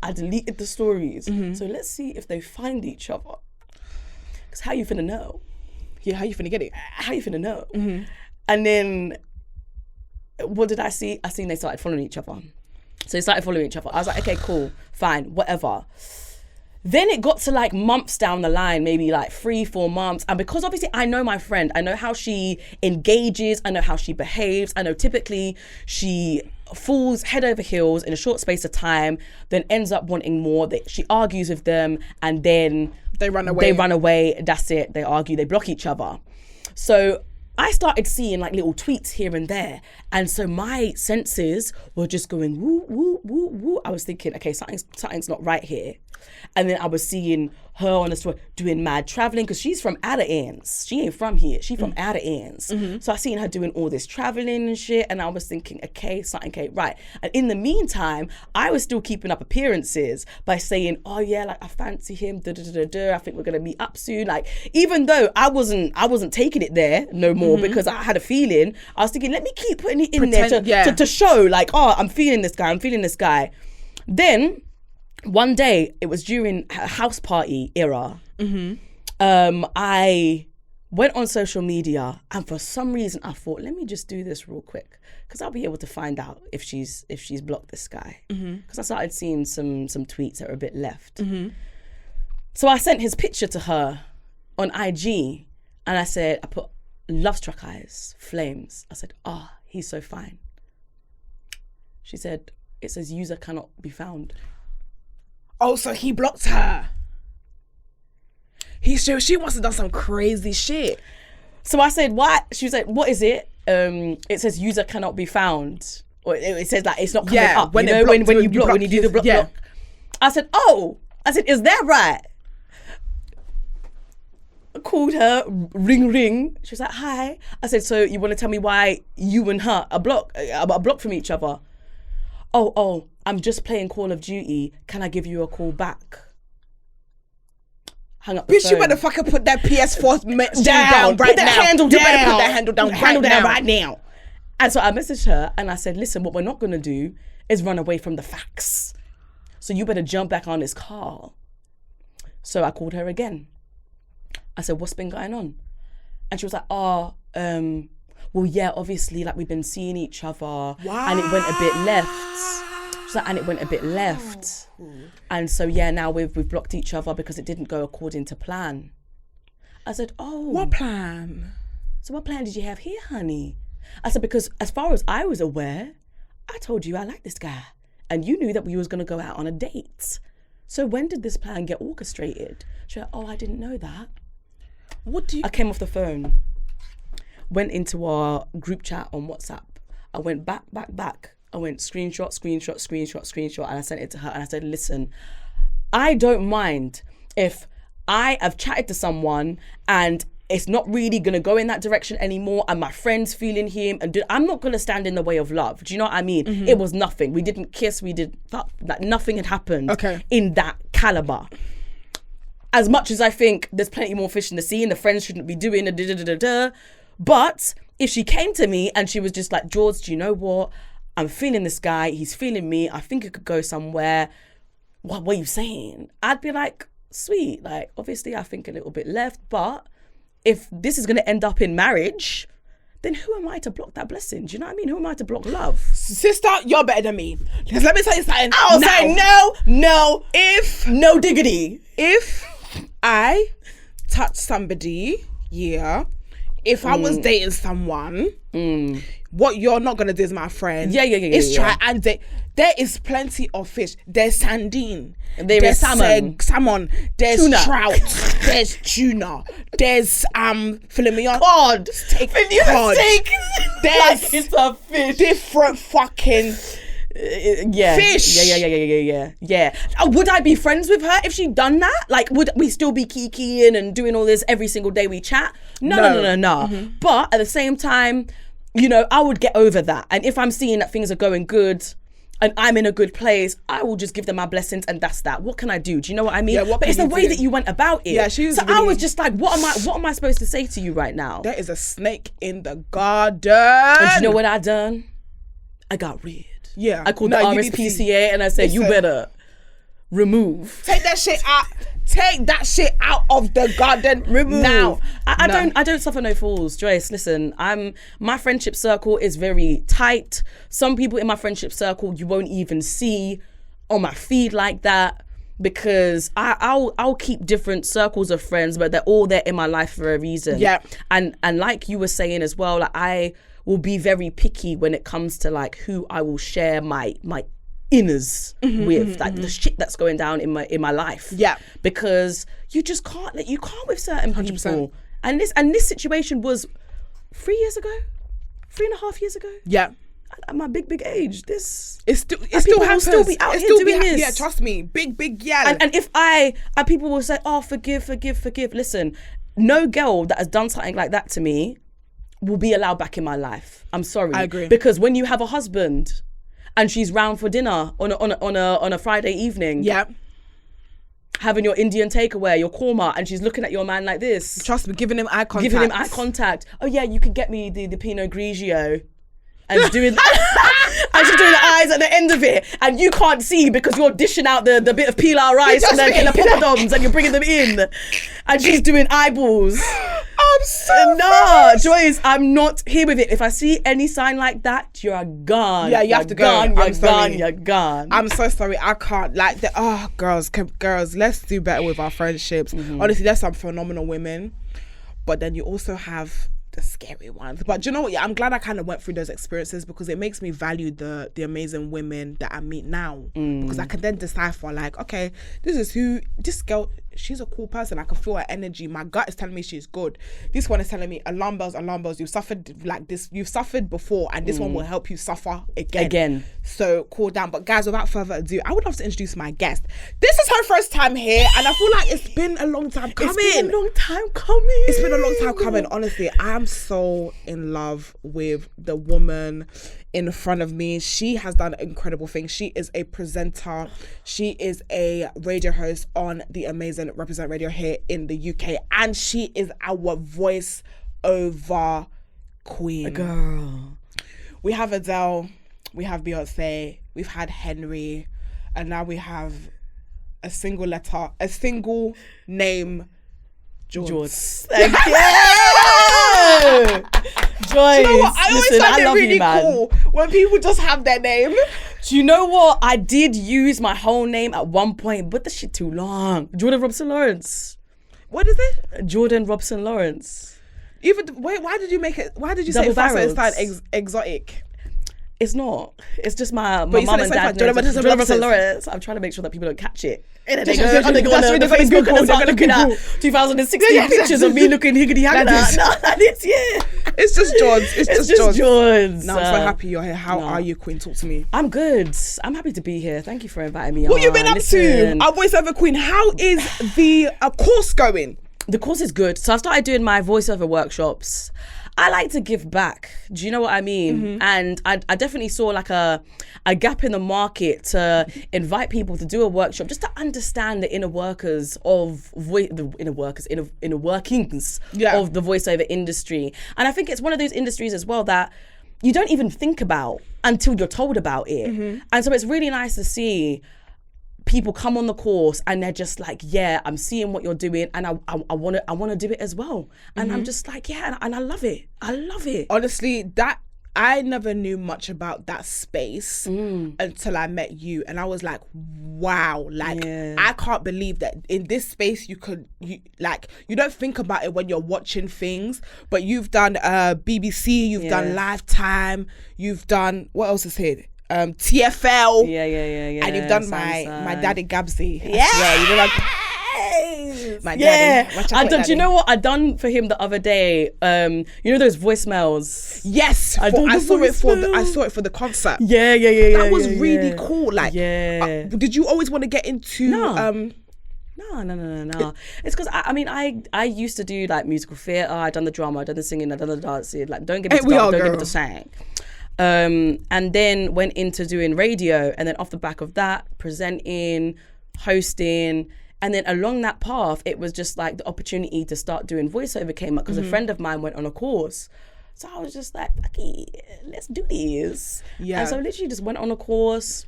S2: I deleted the stories. So let's see if they find each other. Because how you finna know?
S1: Yeah, how you finna get it?
S2: How you finna know? And then, what did I see? I seen they started following each other. So they started following each other. I was like, okay, cool, fine, whatever. Then it got to like months down the line, maybe like 3-4 months. And because obviously I know my friend, I know how she engages, I know how she behaves. I know typically she falls head over heels in a short space of time, then ends up wanting more. She argues with them and then
S1: they run away.
S2: That's it. They argue, they block each other. So I started seeing like little tweets here and there. And so my senses were just going woo, woo, woo, woo. I was thinking, okay, something's not right here. And then I was seeing her on the store doing mad traveling because she's from outer ends. She ain't from here. She from outer ends. So I seen her doing all this traveling and shit. And I was thinking, okay, something ain't right. And in the meantime, I was still keeping up appearances by saying, oh yeah, like I fancy him. I think we're gonna meet up soon. Like even though I wasn't taking it there no more because I had a feeling. I was thinking, let me keep putting it in there to show like, oh, I'm feeling this guy. Then one day, it was during a house party era. I went on social media, and for some reason, I thought, let me just do this real quick because I'll be able to find out if she's blocked this guy. Because I started seeing some tweets that were a bit left. So I sent his picture to her on IG, and I put love struck eyes, flames. I said, he's so fine. She said, it says user cannot be found.
S1: Oh, so he blocked her. She must have done some crazy shit.
S2: So I said, what? She said, what is it? It says user cannot be found. Or it says like it's not coming up. When you do the block. I said, is that right? I called her, ring. She was like, hi. I said, so you want to tell me why you and her are blocked from each other? Oh, I'm just playing Call of Duty. Can I give you a call back? Hung up the phone.
S1: Bitch, you better fucking put that PS4 down right now.
S2: Put that handle down.
S1: You better put that handle down right now.
S2: And so I messaged her and I said, listen, what we're not going to do is run away from the facts. So you better jump back on this car. So I called her again. I said, what's been going on? And she was like, well, yeah, obviously, like we've been seeing each other. Wow. And it went a bit left. She's like, and so, yeah, now we've blocked each other because it didn't go according to plan. I said,
S1: What plan?
S2: So what plan did you have here, honey? I said, because as far as I was aware, I told you I like this guy. And you knew that we was going to go out on a date. So when did this plan get orchestrated? She went, I didn't know that. I came off the phone. Went into our group chat on WhatsApp. I went back. I went screenshot, and I sent it to her. And I said, listen, I don't mind if I have chatted to someone and it's not really going to go in that direction anymore and my friend's feeling him. And I'm not going to stand in the way of love. Do you know what I mean? It was nothing. We didn't kiss. Like nothing had happened in that caliber. As much as I think there's plenty more fish in the sea and the friends shouldn't be doing but if she came to me and she was just like, Jourdss, do you know what? I'm feeling this guy. He's feeling me. I think it could go somewhere. What are you saying? I'd be like, sweet. Like, obviously, I think a little bit left. But if this is going to end up in marriage, then who am I to block that blessing? Do you know what I mean? Who am I to block love?
S1: Sister, you're better than me. Because let me tell you something.
S2: I'll say no diggity.
S1: If I touch somebody, if I was dating someone, what you're not gonna do is my friend. Try and there is plenty of fish. There's sardine. There's salmon. There's tuna. Trout. There's tuna. There's filet mignon.
S2: Cod.
S1: Steak.
S2: There's like it's a fish.
S1: Different fucking fish.
S2: Yeah. Would I be friends with her if she'd done that? Like, would we still be kikiing and doing all this every single day we chat? No. But at the same time, I would get over that. And if I'm seeing that things are going good and I'm in a good place, I will just give them my blessings and that's that. What can I do? Do you know what I mean?
S1: Yeah,
S2: but it's the way that you went about it.
S1: Yeah,
S2: I was just like, what am I supposed to say to you right now?
S1: There is a snake in the garden.
S2: And you know what I done? I got rid.
S1: Yeah.
S2: I called the RSPCA and I said, you better remove.
S1: Take that shit out. Take that shit out of the garden.
S2: Remove.
S1: Now.
S2: I don't suffer no fools, Jourdss. Listen, my friendship circle is very tight. Some people in my friendship circle you won't even see on my feed like that because I'll keep different circles of friends, but they're all there in my life for a reason.
S1: Yeah.
S2: And like you were saying as well, like I will be very picky when it comes to like who I will share my inners with, like the shit that's going down in my life.
S1: Yeah.
S2: Because you just can't with certain 100%. people. And this situation was 3.5 years ago.
S1: Yeah.
S2: At my big age, this
S1: It still
S2: people will
S1: happens.
S2: still be out
S1: It
S2: here
S1: still
S2: doing this.
S1: Yeah, trust me. Big yeah.
S2: And if and people will say, oh, forgive. Listen, no girl that has done something like that to me will be allowed back in my life. I'm sorry.
S1: I agree.
S2: Because when you have a husband and she's round for dinner on a Friday evening,
S1: yeah.
S2: having your Indian takeaway, your korma, and she's looking at your man like this.
S1: Trust me, giving him eye contact.
S2: Oh yeah, you could get me the Pinot Grigio. And she's doing the eyes at the end of it, and you can't see because you're dishing out the bit of pilau rice and then in the poppadoms, and you're bringing them in, and she's doing eyeballs.
S1: I'm so
S2: Jourdss, I'm not here with it. If I see any sign like that, you're gone.
S1: Yeah, you have to go.
S2: You're gone.
S1: I'm so sorry. I can't. Like, girls, let's do better with our friendships. Honestly, there's some phenomenal women, but then you also have the scary ones. But do you know what? Yeah, I'm glad I kind of went through those experiences because it makes me value the amazing women that I meet now. Because I can then decipher, like, okay, this girl, she's a cool person. I can feel her energy. My gut is telling me she's good. This one is telling me alarm bells. You've suffered like this. You've suffered before, and this one will help you suffer again. So cool down. But guys, without further ado, I would love to introduce my guest. This is her first time here, and I feel like it's been a long time coming.
S2: It's been a long time coming.
S1: Honestly, I'm so in love with the woman in front of me. She has done incredible things. She is a presenter. She is a radio host on the amazing Represent Radio here in the UK, and she is our voice over queen.
S2: Girl.
S1: We have Adele, we have Beyonce, we've had Henry, and now we have a single name, Jourdss.
S2: Thank you. Jourdss.
S1: You know what? I always find it really cool when people just have their name.
S2: Do you know what? I did use my whole name at one point, but the shit too long. Jordan Robson Lawrence.
S1: What is it?
S2: Jordan Robson Lawrence.
S1: Why did you make it? Why did you say it fast and start exotic?
S2: It's not. It's just my mum and dad.
S1: Jordan
S2: Robson Lawrence. I'm trying to make sure that people don't catch it. And then they go on the
S1: Facebook
S2: and start looking at 2016 pictures of me looking higgity haggard.
S1: It's just Jourdss. It's just
S2: Jourdss.
S1: Now I'm so happy you're here. How are you, Queen? Talk to me.
S2: I'm good. I'm happy to be here. Thank you for inviting me on.
S1: What you been up to? Our voiceover queen. How is the course going?
S2: The course is good. So I started doing my voiceover workshops. I like to give back. Do you know what I mean? And I definitely saw like a gap in the market to invite people to do a workshop just to understand the inner workings of the voiceover industry. And I think it's one of those industries as well that you don't even think about until you're told about it. And so it's really nice to see people come on the course and they're just like, yeah, I'm seeing what you're doing and I want to do it as well. And I'm just like, yeah, and I love it.
S1: Honestly, that I never knew much about that space until I met you, and I was like, wow, like I can't believe that in this space you don't think about it when you're watching things, but you've done BBC, you've done Lifetime, you've done, what else is here? TFL, and you've done my daddy Gabsy. You know, like my daddy.
S2: Do you know what I done for him the other day? You know those voicemails?
S1: Yes, I saw it for the concert.
S2: That
S1: was really cool. Like, did you always want to get into?
S2: No. It's because I used to do like musical theatre. I done the drama, I done the singing, I done the dancing. Like, don't get me started. Don't get me to sing. And then went into doing radio, and then off the back of that, presenting, hosting, and then along that path, it was just like the opportunity to start doing voiceover came up because a friend of mine went on a course. So I was just like, okay, let's do this. And so I literally just went on a course,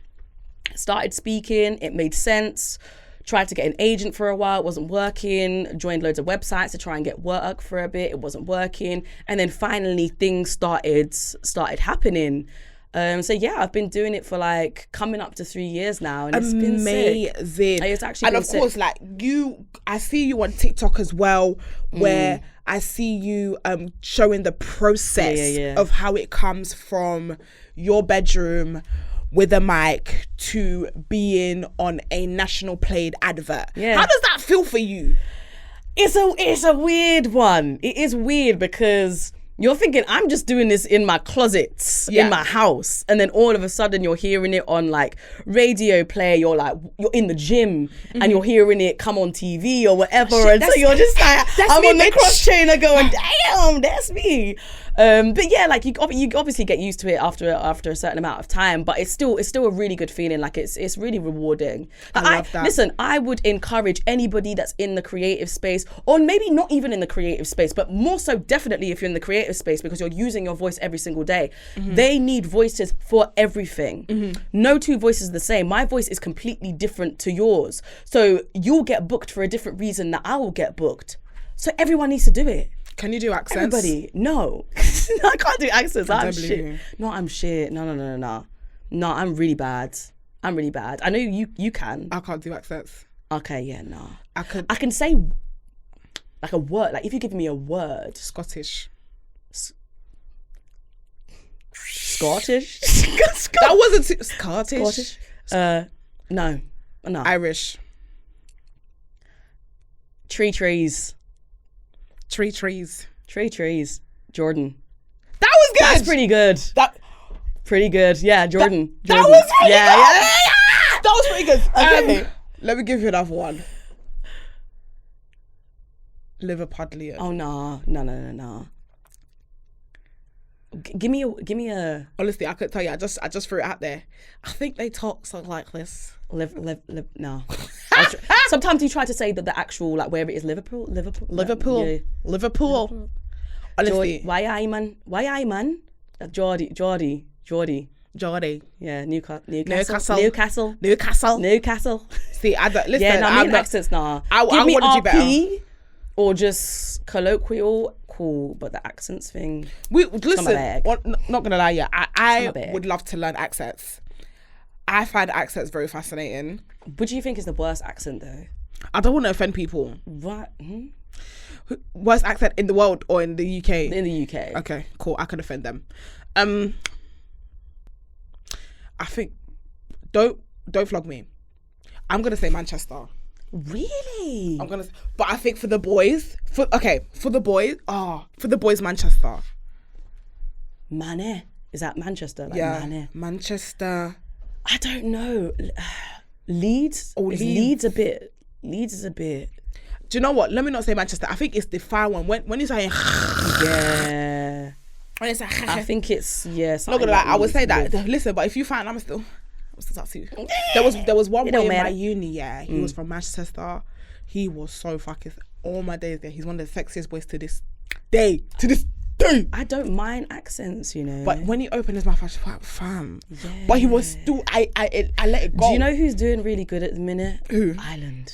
S2: started speaking, it made sense. Tried to get an agent for a while, it wasn't working. Joined loads of websites to try and get work for a bit, it wasn't working. And then finally things started happening. So yeah, I've been doing it for like coming up to 3 years now, and it's been sick. It's actually
S1: and
S2: been
S1: of course,
S2: sick.
S1: like I see you on TikTok as well, where I see you showing the process of how it comes from your bedroom with a mic to being on a national played advert. How does that feel for you?
S2: It's a weird one. It is weird because You're thinking, I'm just doing this in my closets, in my house. And then all of a sudden you're hearing it on like radio play. You're in the gym and you're hearing it come on TV or whatever. And so you're just like, I'm on the cross trainer going, damn, that's me. But yeah, like you obviously get used to it after a certain amount of time, but it's still a really good feeling. Like it's really rewarding.
S1: I love that.
S2: Listen, I would encourage anybody that's in the creative space, or maybe not even in the creative space, but more so definitely if you're in the creative space, because you're using your voice every single day. They need voices for everything. No two voices are the same. My voice is completely different to yours. So you'll get booked for a different reason that I will get booked. So everyone needs to do it.
S1: Can you do accents?
S2: Everybody, no. I can't do accents. I'm shit.
S1: You.
S2: No, I'm shit. No. No, I'm really bad. I know you can.
S1: I can't do accents.
S2: Okay, yeah, no.
S1: I
S2: can say like a word. Like if you give me a word.
S1: Scottish.
S2: Scottish?
S1: That wasn't Scottish.
S2: No.
S1: Irish.
S2: Trees. Jordan.
S1: That was good.
S2: That's pretty good. Pretty good. Yeah, Jordan.
S1: That was pretty good.
S2: Yeah.
S1: That was pretty good. Okay. Let me give you another one. Liverpudlian.
S2: Oh no. Give me a.
S1: Honestly, I couldn't tell you. I just threw it out there. I think they talk something like this.
S2: No. Sometimes you try to say that the actual, like, where it is, Liverpool.
S1: Yeah. Liverpool. Honestly.
S2: Why I man? Jourds. Yeah, Newcastle.
S1: See, I don't listen.
S2: Yeah, I'm not accents. Nah.
S1: I
S2: Give me
S1: want to do better.
S2: Or just colloquial. Cool, but the accents thing.
S1: Listen. Not gonna lie, yeah. I would love to learn accents. I find accents very fascinating.
S2: What do you think is the worst accent though?
S1: I don't want to offend people.
S2: What?
S1: Worst accent in the world or in the UK?
S2: In the UK.
S1: Okay, cool. I can offend them. I think don't flog me. I'm gonna say Manchester.
S2: Really?
S1: But I think for the boys, Manchester.
S2: Mane. Is that Manchester? Like
S1: yeah,
S2: Mane.
S1: Manchester.
S2: I don't know. Leeds? Leeds is a bit.
S1: Do you know what? Let me not say Manchester. I think it's the fire one. When you say
S2: yeah.
S1: When it's like,
S2: I think it's
S1: not gonna lie, I would say that. Listen, but if you find, I'm still talk to you. There was one boy in my uni, yeah. He was from Manchester. He was so fucking all my days there. He's one of the sexiest boys to this day.
S2: I don't mind accents, you know.
S1: But when he opened his mouth, I was like, fam.
S2: Yeah.
S1: But he was still, I let it go.
S2: Do you know who's doing really good at the minute?
S1: Who?
S2: Ireland.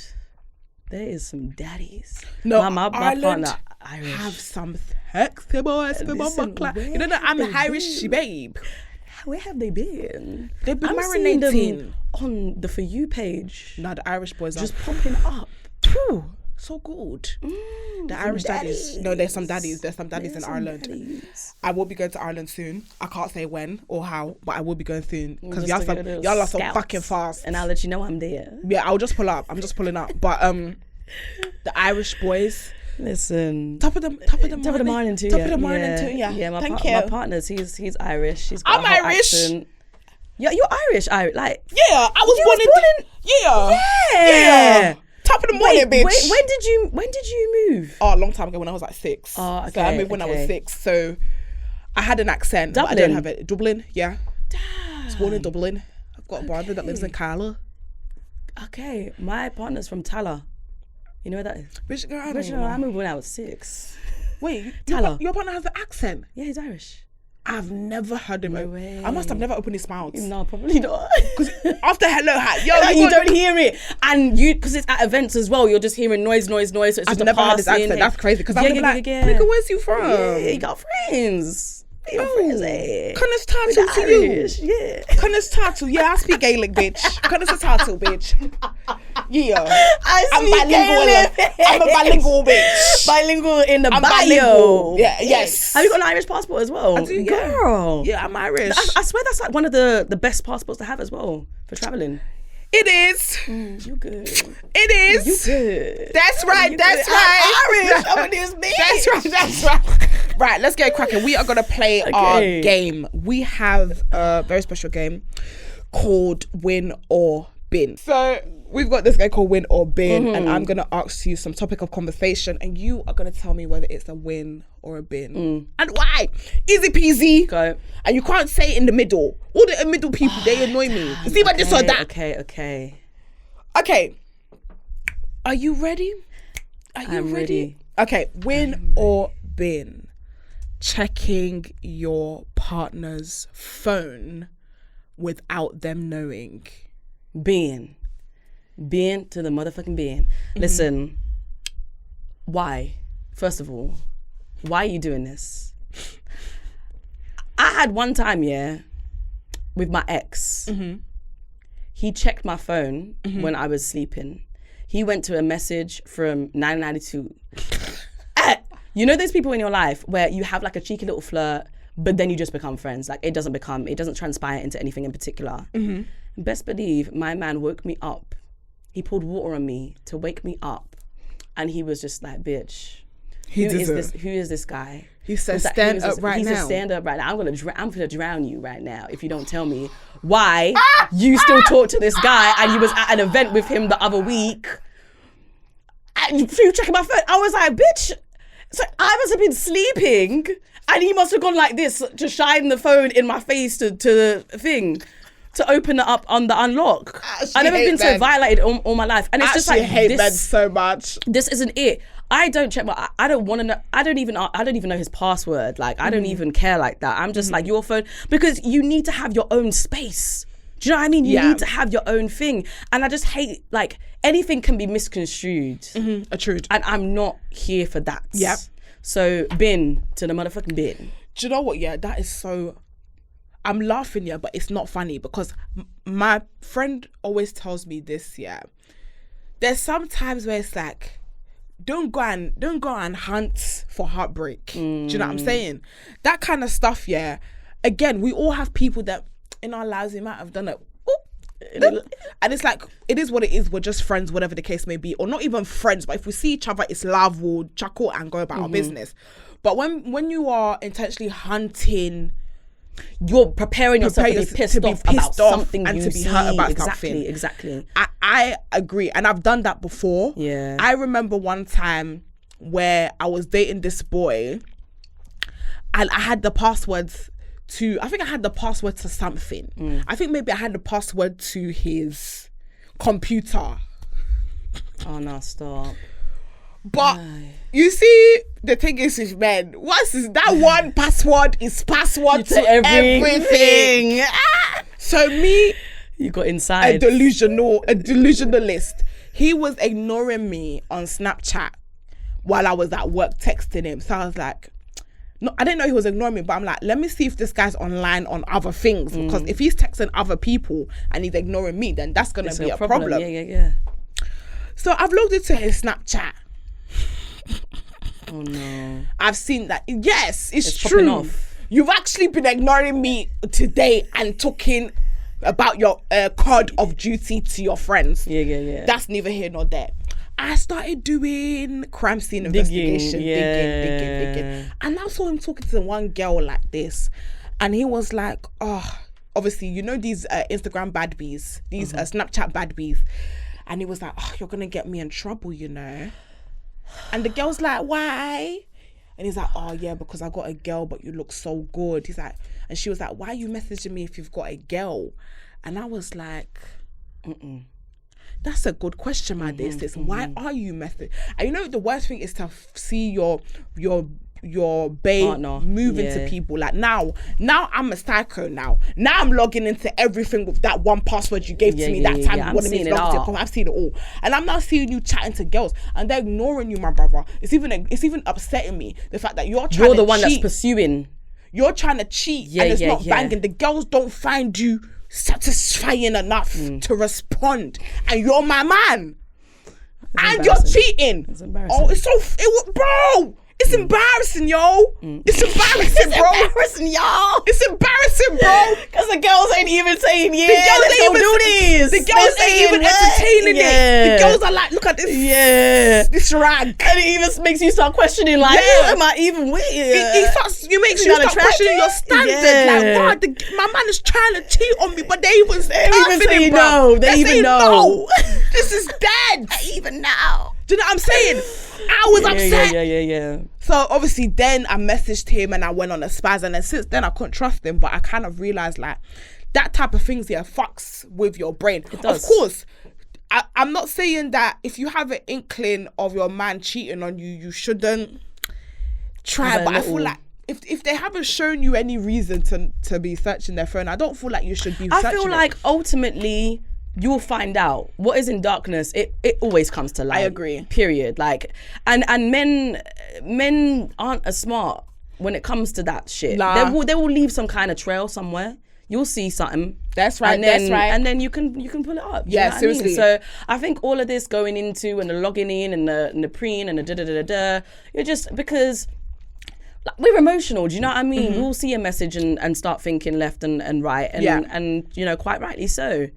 S2: There is some daddies.
S1: No,
S2: my
S1: Ireland
S2: partner, Irish.
S1: have some sexy boys. You don't know, I'm Irish babe.
S2: Where have they been?
S1: They've been
S2: marinating
S1: them
S2: on the For You page.
S1: No, the Irish boys
S2: just
S1: are
S2: popping up.
S1: So good. The Irish daddies. No, there's some daddies. There's some daddies in Ireland. Daddies. I will be going to Ireland soon. I can't say when or how, but I will be going soon because y'all are so fucking fast.
S2: And I'll let you know I'm there.
S1: Yeah, I'll just pull up. I'm just pulling up. But the Irish boys.
S2: Listen,
S1: top of the morning too. Yeah.
S2: Yeah, my partner's he's Irish.
S1: I'm Irish.
S2: Accent. Yeah, you're Irish. Like
S1: yeah, I was born in. Yeah. Top of the morning, bitch.
S2: When did you move?
S1: Oh, a long time ago when I was like 6.
S2: Oh, okay.
S1: So I moved when I was 6. So I had an accent,
S2: Dublin.
S1: but I don't have it. Dublin, yeah.
S2: Damn.
S1: I was born in Dublin. I've got a brother that lives in Carla.
S2: Okay, my partner's from Tala. You know where that is?
S1: Bitch, girl,
S2: I moved when I was 6.
S1: Wait,
S2: Tala.
S1: Your partner has an accent?
S2: Yeah, he's Irish.
S1: I've never heard him.
S2: No way.
S1: I must have never opened his mouth.
S2: No, probably not.
S1: Because after hello, hi,
S2: you don't hear it, and because it's at events as well, you're just hearing noise. So it's
S1: I've
S2: just
S1: never heard his accent. That's crazy. Because I'm like, nigga, where's you from?
S2: Yeah, you got friends. Friends, eh?
S1: Connors Tartle to you.
S2: Yeah.
S1: Connors Tartle. Yeah, I speak Gaelic, bitch. Connors Tartle, bitch. Yeah. I'm a bilingual bitch.
S2: Bilingual in the bio.
S1: Bilingual. Yeah, yes.
S2: Have you got an Irish passport as well?
S1: I do,
S2: girl.
S1: Yeah, I'm Irish.
S2: I swear that's like one of the best passports to have as well for traveling.
S1: It is.
S2: You good.
S1: It is.
S2: You good.
S1: That's right.
S2: You
S1: That's
S2: good.
S1: right.
S2: I'm Irish. I'm this bitch.
S1: That's right. That's right. Right, let's get cracking. We are going to play our game. We have a very special game called Win or Bin. So we've got this guy called Win or Bin, and I'm going to ask you some topic of conversation, and you are going to tell me whether it's a win or a bin. And why? Easy peasy.
S2: Go.
S1: And you can't say it in the middle. All the middle people, they annoy me. It's either this or that.
S2: Okay.
S1: Okay. Are you ready?
S2: I'm ready.
S1: Okay, win or bin. Checking your partner's phone without them knowing.
S2: Bin to the motherfucking bin. Listen, why? First of all, why are you doing this? I had one time, with my ex. He checked my phone when I was sleeping. He went to a message from 1992. You know those people in your life where you have like a cheeky little flirt, but then you just become friends. Like it doesn't transpire into anything in particular. Best believe my man woke me up. He poured water on me to wake me up. And he was just like, bitch, who is this guy?
S1: He said, stand up right now.
S2: He said, stand up right now. I'm gonna drown you right now if you don't tell me why you still talk to this guy and you was at an event with him the other week. And you checking my phone. I was like, bitch. So I must have been sleeping and he must have gone like this to shine the phone in my face to the thing, to open it up on the unlock. I've never been so violated all my life. And it's just like,
S1: I hate men so much.
S2: This isn't it. I don't check I don't want to know. I don't even know his password. Like, I don't even care like that. I'm just like, your phone, because you need to have your own space. Do you know what I mean? You need to have your own thing. And I just hate, like, anything can be misconstrued.
S1: A truth.
S2: And I'm not here for that.
S1: Yep.
S2: So, bin to the motherfucking bin.
S1: Do you know what? Yeah, that is so... I'm laughing, but it's not funny because my friend always tells me this, There's some times where it's like, don't go and hunt for heartbreak. Do you know what I'm saying? That kind of stuff, Again, we all have people that in our lives, they might have done it. And it's like, it is what it is. We're just friends, whatever the case may be. Or not even friends, but if we see each other, it's love, we'll chuckle and go about our business. But when you are intentionally hunting...
S2: You're preparing yourself to be pissed off about something
S1: and
S2: you
S1: to be hurt about something.
S2: Exactly.
S1: I agree. And I've done that before.
S2: Yeah.
S1: I remember one time where I was dating this boy and I had the passwords to, I think I had the password to something. I think maybe I had the password to his computer.
S2: Oh no, stop.
S1: But you see, the thing is with men, that one password is password to everything. So me,
S2: you got inside.
S1: A delusionalist. He was ignoring me on Snapchat while I was at work texting him. So I was like, no, I didn't know he was ignoring me, but I'm like, let me see if this guy's online on other things. Because if he's texting other people and he's ignoring me, then that's going to be a problem.
S2: Yeah.
S1: So I've logged into his Snapchat.
S2: Oh no.
S1: I've seen that. Yes, it's true. Off. You've actually been ignoring me today and talking about your card of duty to your friends.
S2: Yeah.
S1: That's neither here nor there. I started doing crime scene investigation, digging. And I saw him talking to one girl like this. And he was like, oh, obviously, you know these Instagram bad bees, these Snapchat bad bees. And he was like, oh, you're going to get me in trouble, you know. And the girl's like, why? And he's like, oh yeah, because I got a girl, but you look so good. He's like, and she was like, why are you messaging me if you've got a girl? And I was like, that's a good question, my dear sis. Why are you messaging? And you know, the worst thing is to see your babe partner move into people. Like now I'm a psycho now. Now I'm logging into everything with that one password you gave to me that time.
S2: I've seen it all.
S1: I've seen it all. And I'm now seeing you chatting to girls and they're ignoring you, my brother. It's even upsetting me, the fact that you're the
S2: one that's pursuing.
S1: You're trying to cheat and it's not banging. The girls don't find you satisfying enough to respond. And you're my man. And you're cheating.
S2: It's embarrassing.
S1: Oh, bro, It's embarrassing, yo. It's embarrassing, bro.
S2: Embarrassing, y'all.
S1: It's embarrassing, bro.
S2: Because the girls ain't even saying, yeah,
S1: The girls
S2: let's go do this.
S1: The girls ain't even entertaining it. The girls are like, look at this.
S2: Yeah.
S1: This rag.
S2: And it even makes you start questioning, like, am I even with you?
S1: It makes you start questioning your standard.
S2: Yeah.
S1: Like, wow, my man is trying to cheat on me, but they even say
S2: no. They even know.
S1: This is dead.
S2: Even now.
S1: Do you know what I'm saying? I was upset.
S2: Yeah.
S1: So obviously then I messaged him and I went on a spaz, and then since then I couldn't trust him, but I kind of realised like that type of things fucks with your brain.
S2: It does.
S1: Of course, I'm not saying that if you have an inkling of your man cheating on you, you shouldn't try, but I feel like if they haven't shown you any reason to be searching their phone, I don't feel like you should be searching
S2: I feel like ultimately you'll find out what is in darkness. It always comes to light.
S1: I agree.
S2: Period. Like, and men aren't as smart when it comes to that shit.
S1: Nah.
S2: They will leave some kind of trail somewhere. You'll see something.
S1: That's right.
S2: And then you can pull it up.
S1: Yeah,
S2: you know
S1: seriously.
S2: I mean? So I think all of this going into and the logging in and the preen and the da, you're just because. Like, we're emotional, do you know what I mean? We'll see a message and start thinking left and right, and you know, quite rightly so.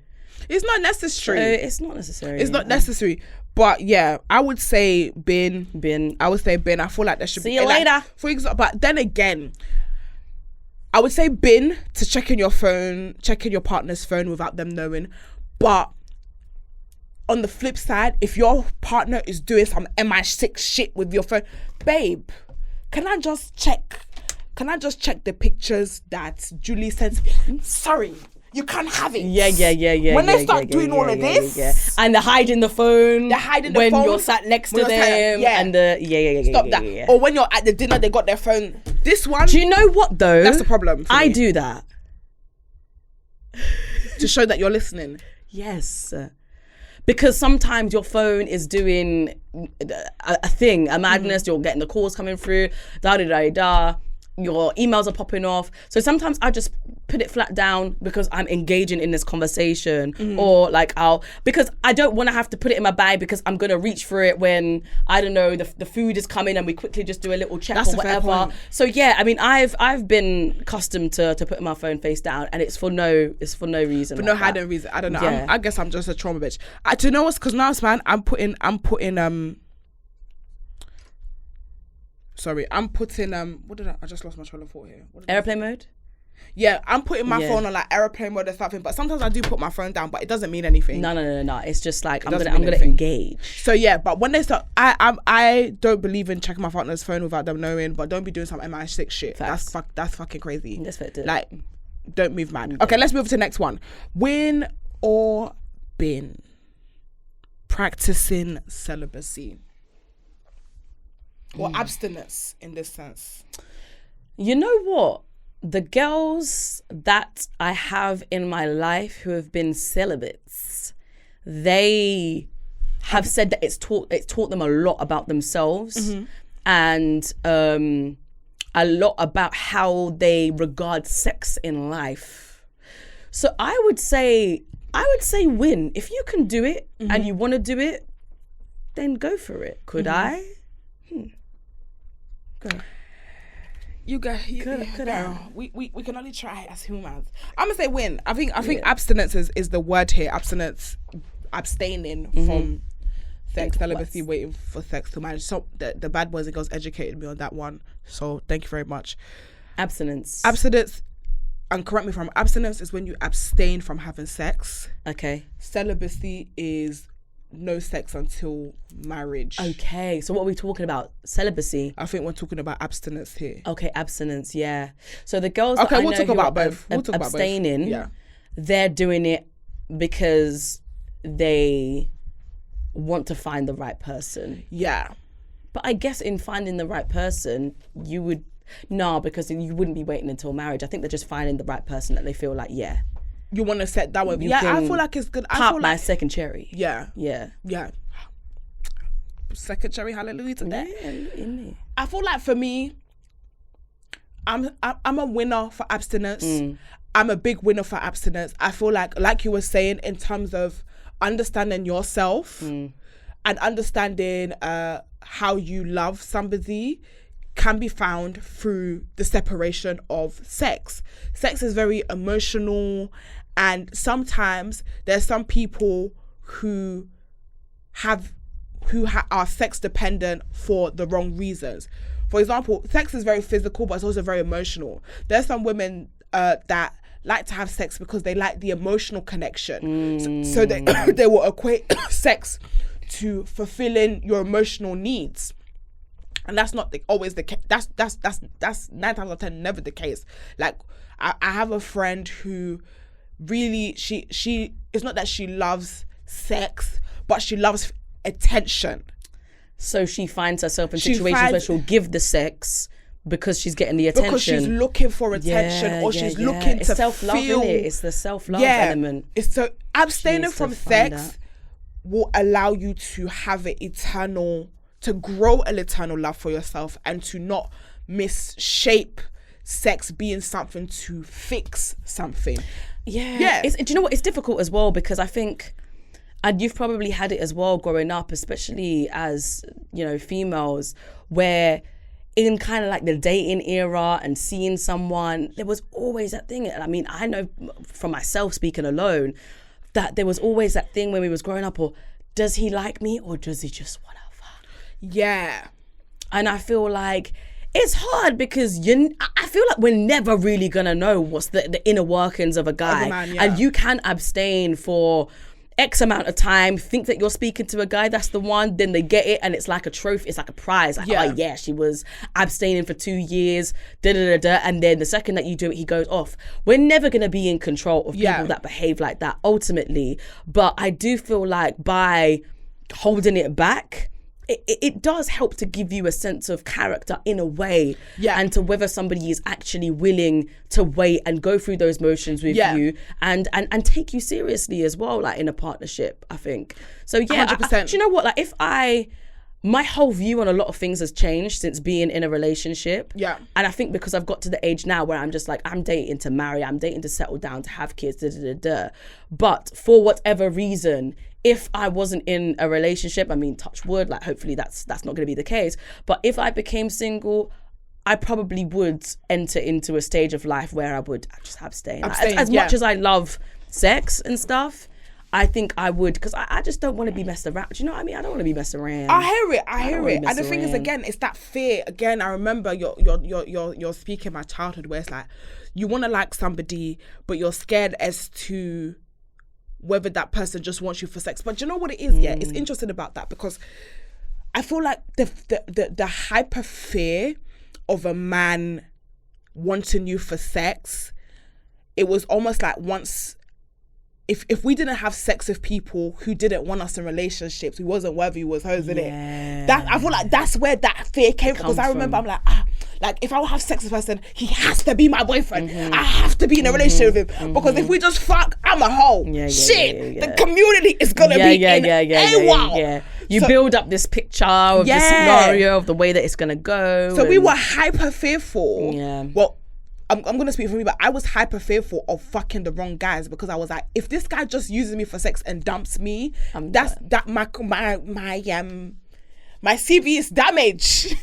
S1: It's not necessary.
S2: It's not necessary.
S1: It's not necessary. But yeah, I would say bin. I would say bin. I feel like there should
S2: See
S1: be.
S2: you later.
S1: Like, for example, but then again, I would say bin to checking your phone, checking your partner's phone without them knowing. But on the flip side, if your partner is doing some MI6 shit with your phone, babe, can I just check the pictures that Julie sent? Sorry, you can't have it.
S2: Yeah.
S1: When they start doing all of this,
S2: and they're hiding the phone.
S1: They're hiding the
S2: when
S1: phone
S2: you're sat next to them. And
S1: stop that. Or when you're at the dinner, they got their phone. This one.
S2: Do you know what though?
S1: That's the problem.
S2: I do that
S1: to show that you're listening.
S2: Yes. Because sometimes your phone is doing a thing, a madness. You're getting the calls coming through, your emails are popping off. So sometimes I just put it flat down because I'm engaging in this conversation, or like because I don't want to have to put it in my bag because I'm gonna reach for it when I don't know the food is coming and we quickly just do a little check or whatever. So yeah, I mean I've been accustomed to putting my phone face down, and it's for no reason.
S1: For no hidden reason. I don't know. Yeah. I guess I'm just a trauma bitch. Do you know what's? Because now, man, I'm putting I just lost my train of thought here.
S2: Airplane mode?
S1: Yeah, I'm putting my phone on like airplane mode or something, but sometimes I do put my phone down, but it doesn't mean anything.
S2: No. It's just like I'm gonna engage.
S1: So yeah, but when they start, I don't believe in checking my partner's phone without them knowing, but don't be doing some MI6 shit. Facts. That's fucking crazy.
S2: That's what it is.
S1: Like, don't move mad. Okay, let's move to the next one. Win or bin? Practicing celibacy. Or abstinence in this sense.
S2: You know what? The girls that I have in my life who have been celibates, they have said that it's taught them a lot about themselves, and a lot about how they regard sex in life. So I would say win. If you can do it and you want to do it, then go for it. Could I? Go.
S1: You go. We can only try as humans. I'm gonna say win. I think abstinence is the word here. Abstinence, abstaining from sex, celibacy, waiting for sex to marriage. So the bad boys and girls educated me on that one. So thank you very much. Abstinence, and correct me if I'm wrong, abstinence is when you abstain from having sex. Okay. Celibacy is no sex until marriage.
S2: Okay, so what are we talking about? Celibacy?
S1: I think we're talking about abstinence here.
S2: Okay, abstinence, yeah. So the girls that I know who are abstaining, they're doing it because they want to find the right person. Yeah. But I guess in finding the right person, you would... No, because you wouldn't be waiting until marriage. I think they're just finding the right person that they feel like, yeah. You want to set that one. Yeah, I feel like it's good. I feel like second cherry. Yeah. Second cherry, hallelujah to that. Yeah, I feel like for me, I'm a winner for abstinence. I'm a big winner for abstinence. I feel like you were saying, in terms of understanding yourself and understanding how you love somebody
S1: can be found through the separation of sex. Sex is very emotional, and sometimes there's some people who are sex dependent for the wrong reasons. For example, sex is very physical, but it's also very emotional. There's some women that like to have sex because they like the emotional connection. So they will equate sex to fulfilling your emotional needs. And that's not always the case. That's 9 times out of 10 never the case. Like I have a friend who really, she it's not that she loves sex, but she loves attention.
S2: So she finds herself in situations where she'll give the sex because she's getting the attention.
S1: Because she's looking for attention, or she's looking to
S2: self-love,
S1: feel.
S2: Innit? It's the self-love element.
S1: It's so abstaining from sex will allow you to have to grow an eternal love for yourself, and to not misshape sex being something to fix something.
S2: Yeah. Do you know what? It's difficult as well, because I think, and you've probably had it as well growing up, especially as, you know, females, where in kind of like the dating era and seeing someone, there was always that thing. And I mean, I know from myself speaking alone, that there was always that thing when we was growing up, or does he like me, or does he just want to fuck?
S1: Yeah.
S2: And I feel like it's hard, because I feel like we're never really gonna know what's the inner workings of a guy. And you can abstain for X amount of time, think that you're speaking to a guy that's the one, then they get it and it's like a trophy, it's like a prize. Like, oh yeah, she was abstaining for 2 years, and then the second that you do it, he goes off. We're never going to be in control of people that behave like that ultimately. But I do feel like by holding it back, it does help to give you a sense of character in a way, and to whether somebody is actually willing to wait and go through those motions with you and take you seriously as well, like in a partnership, I think. So 100%. Do you know what? Like my whole view on a lot of things has changed since being in a relationship. Yeah. And I think because I've got to the age now where I'm just like, I'm dating to marry, I'm dating to settle down, to have kids, But for whatever reason, if I wasn't in a relationship, I mean, touch wood, like hopefully that's not going to be the case. But if I became single, I probably would enter into a stage of life where I would just abstain. As much as I love sex and stuff, I think I would, because I just don't want to be messed around. Do you know what I mean? I don't want to be messed around.
S1: I hear it. And the thing is, again, it's that fear. Again, I remember you're speaking my childhood, where it's like you want to like somebody, but you're scared as to whether that person just wants you for sex. But do you know what it is? Yeah, it's interesting about that, because I feel like the hyper fear of a man wanting you for sex, it was almost like once. If we didn't have sex with people who didn't want us in relationships, we wasn't worthy, was hers, isn't it? That I feel like that's where that fear came from. Because I remember I'm like if I would have sex with a person, he has to be my boyfriend. I have to be in a relationship with him. Because if we just fuck, I'm a hoe. The community is gonna be in AWOL.
S2: Yeah. You build up this picture of the scenario of the way that it's gonna go.
S1: So we were hyper fearful. Yeah. Well, I'm going to speak for me, but I was hyper fearful of fucking the wrong guys, because I was like, if this guy just uses me for sex and dumps me, my CV is damaged.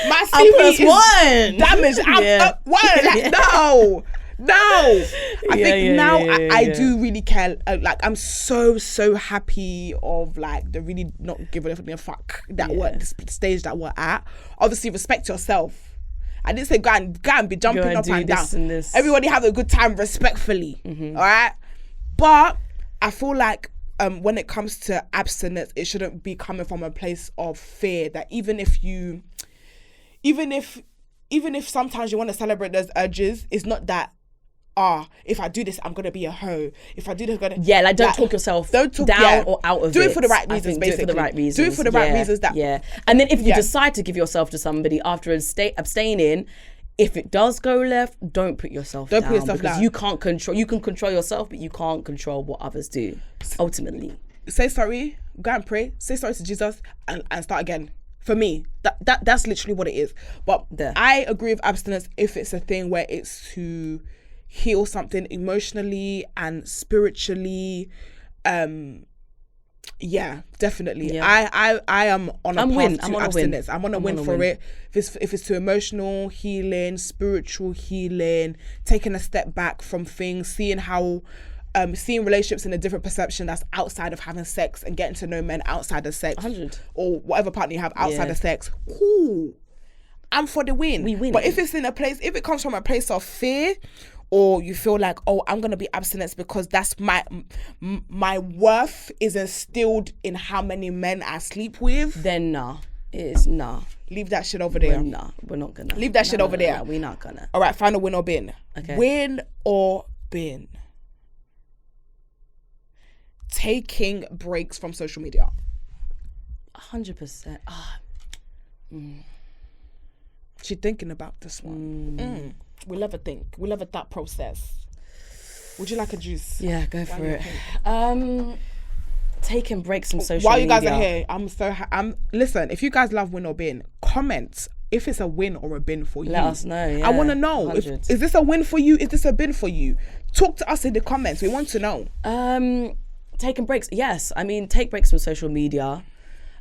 S1: My CV is damaged. I'm one. Like, no. I think now I do really care. Like, I'm so happy of like the really not giving a fuck that we're at the stage that we're at. Obviously, respect yourself. I didn't say go and be jumping up and down. Everybody have a good time respectfully. All right? But I feel like when it comes to abstinence, it shouldn't be coming from a place of fear, that even if sometimes you want to celebrate those urges, it's not that, if I do this, I'm gonna be a hoe. If I do this, I'm gonna
S2: don't talk yourself down or out of it.
S1: Do it for the right reasons, basically. Do it for the right reasons. Do it for the right reasons.
S2: And then if you decide to give yourself to somebody after abstaining, if it does go left, don't put yourself down. Because you can't control. You can control yourself, but you can't control what others do. Ultimately,
S1: say sorry. Go and pray. Say sorry to Jesus and start again. For me, that's literally what it is. But I agree with abstinence if it's a thing where it's to heal something emotionally and spiritually, Yeah, definitely.
S2: Yeah.
S1: I am on a
S2: I'm
S1: path
S2: win.
S1: to
S2: I'm on a
S1: abstinence.
S2: win.
S1: I'm on a
S2: I'm
S1: win
S2: on a
S1: for
S2: win.
S1: it. If it's to emotional healing, spiritual healing, taking a step back from things, seeing how seeing relationships in a different perception that's outside of having sex and getting to know men outside of sex
S2: 100.
S1: or whatever partner you have outside
S2: Yeah.
S1: of sex. Cool. I'm for the win.
S2: We win.
S1: But if it's in a place, if it comes from a place of fear, or you feel like, oh, I'm gonna be abstinent because that's my worth is instilled in how many men I sleep with,
S2: Then nah. It's nah.
S1: leave that shit over there.
S2: Nah. We're not gonna.
S1: Leave that shit over there.
S2: No, we're not gonna.
S1: All right, final win or bin.
S2: Okay.
S1: Win or bin. Taking breaks from social media.
S2: 100%.
S1: She's thinking about this one. We'll never think. We'll never thought process. Would you like a juice?
S2: Yeah, go for it. Taking breaks from social
S1: While you
S2: media.
S1: guys are here, I'm listen, if you guys love win or bin, comment if it's a win or a bin for you.
S2: Let us know. Yeah,
S1: I want to know.
S2: 100.
S1: Is this a win for you? Is this a bin for you? Talk to us in the comments. We want to know.
S2: Taking breaks. Yes. I mean, take breaks from social media.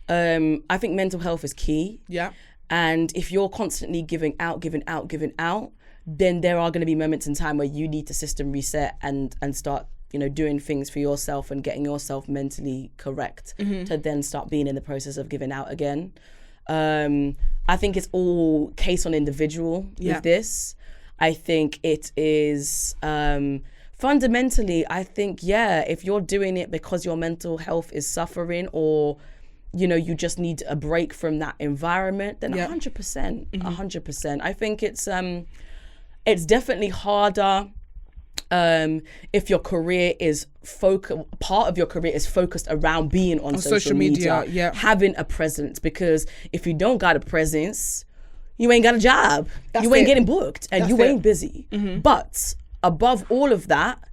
S2: I think mental health is key.
S1: Yeah.
S2: And if you're constantly giving out, then there are going to be moments in time where you need to system reset and start, doing things for yourself and getting yourself mentally correct to then start being in the process of giving out again. I think it's all case on individual with this. I think it is fundamentally, I think, if you're doing it because your mental health is suffering or you just need a break from that environment, then 100%, 100%. I think it's definitely harder if your career is part of your career is focused around being on social media, having a presence, because if you don't got a presence, you ain't got a job, you ain't getting booked, and you ain't busy. But above all of that,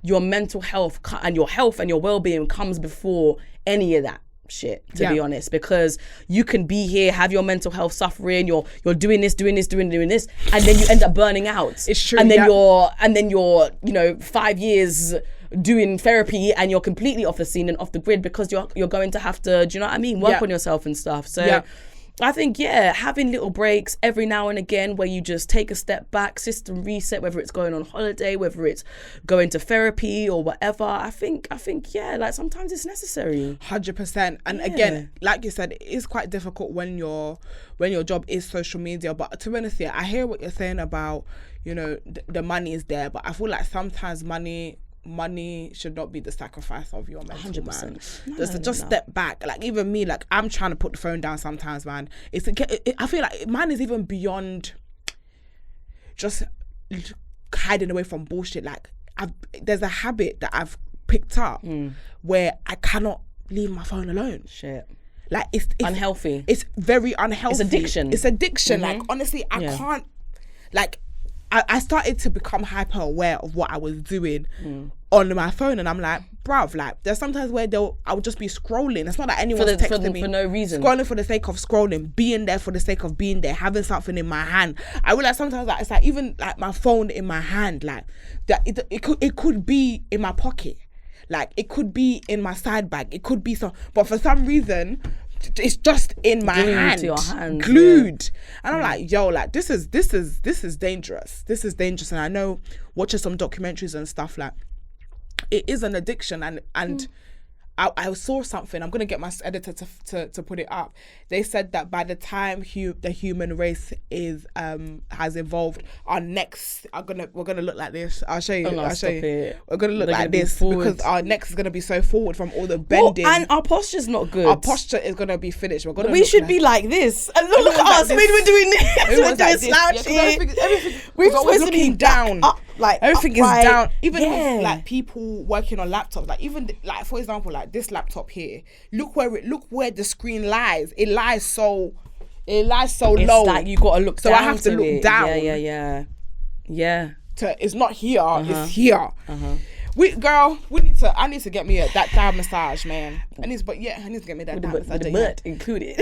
S2: your mental health and your well-being comes before any of that shit, to be honest, because you can be here, have your mental health suffering, you're doing this, doing this, and then you end up burning out.
S1: It's true.
S2: And then you're 5 years doing therapy and you're completely off the scene and off the grid because you're going to have to, do you know what I mean, work on yourself and stuff. So I think, having little breaks every now and again where you just take a step back, system reset, whether it's going on holiday, whether it's going to therapy or whatever, I think, like sometimes it's necessary.
S1: 100%. And again, like you said, it is quite difficult when your job is social media. But to be honest, I hear what you're saying about, the money is there, but I feel like sometimes money should not be the sacrifice of your mental
S2: 100%.
S1: man. Just step back. Like even me, like I'm trying to put the phone down sometimes, man. I feel like mine is even beyond just hiding away from bullshit. Like there's a habit that I've picked up where I cannot leave my phone alone.
S2: Shit.
S1: Like it's
S2: unhealthy.
S1: It's very unhealthy.
S2: It's addiction.
S1: Like honestly, I can't. Like I started to become hyper aware of what I was doing on my phone, and I'm like, bruv, like there's sometimes where I would just be scrolling. It's not that anyone's texting me
S2: for no reason.
S1: Scrolling for the sake of scrolling, being there for the sake of being there, having something in my hand. I realize sometimes that it's like even like my phone in my hand, like that it could be in my pocket, like it could be in my side bag, it could be but for some reason it's just in my hand,
S2: to your hands,
S1: glued. And I'm like, yo, like this is dangerous. This is dangerous. And I know watching some documentaries and stuff, like it is an addiction. And I saw something. I'm gonna get my editor to put it up. They said that by the time the human race has evolved, our necks we're gonna look like this. I'll show you. We're gonna look like this because our necks is gonna be so forward from all the bending.
S2: And our posture's not good.
S1: Our posture is gonna be finished.
S2: We should be like this. And look at us. We're doing this. We're doing slouchy. We're
S1: always looking down.
S2: Like
S1: everything
S2: upright.
S1: Is down. Even with, like people working on laptops, like even like for example, like this laptop here. Look where the screen lies. It lies so
S2: it's
S1: low.
S2: Like you gotta look.
S1: So
S2: down
S1: I have to look down.
S2: Yeah.
S1: It's not here. It's here. I need to get me that thigh massage, man. I need to get me that thigh massage.
S2: With the butt included.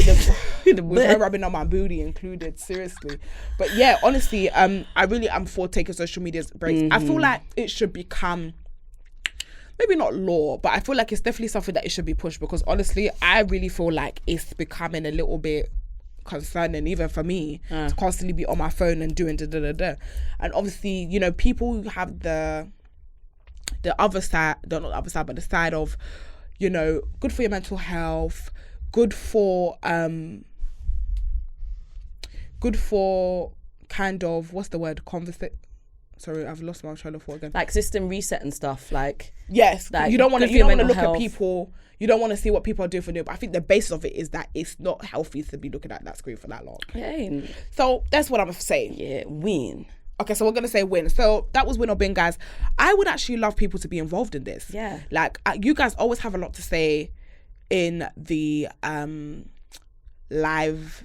S1: With her rubbing on my booty included, seriously. But yeah, honestly, I really am for taking social media breaks. I feel like it should become maybe not law, but I feel like it's definitely something that it should be pushed, because honestly, I really feel like it's becoming a little bit concerning, even for me, to constantly be on my phone and doing da-da-da-da. And obviously, you know, people who have the other side, not the other side, but the side of, you know, good for your mental health, good for kind of, what's the word, sorry, I've lost my train of thought again.
S2: Like system reset and stuff, like...
S1: Yes,
S2: like,
S1: you don't want to look
S2: health.
S1: at people, you don't want to see what people are doing for them, but I think the basis of it is that it's not healthy to be looking at that screen for that long.
S2: Yeah.
S1: So that's what I'm saying.
S2: Yeah, win.
S1: Okay, so we're going to say win. So that was win or bin, guys. I would actually love people to be involved in this.
S2: Yeah.
S1: Like, you guys always have a lot to say in the live...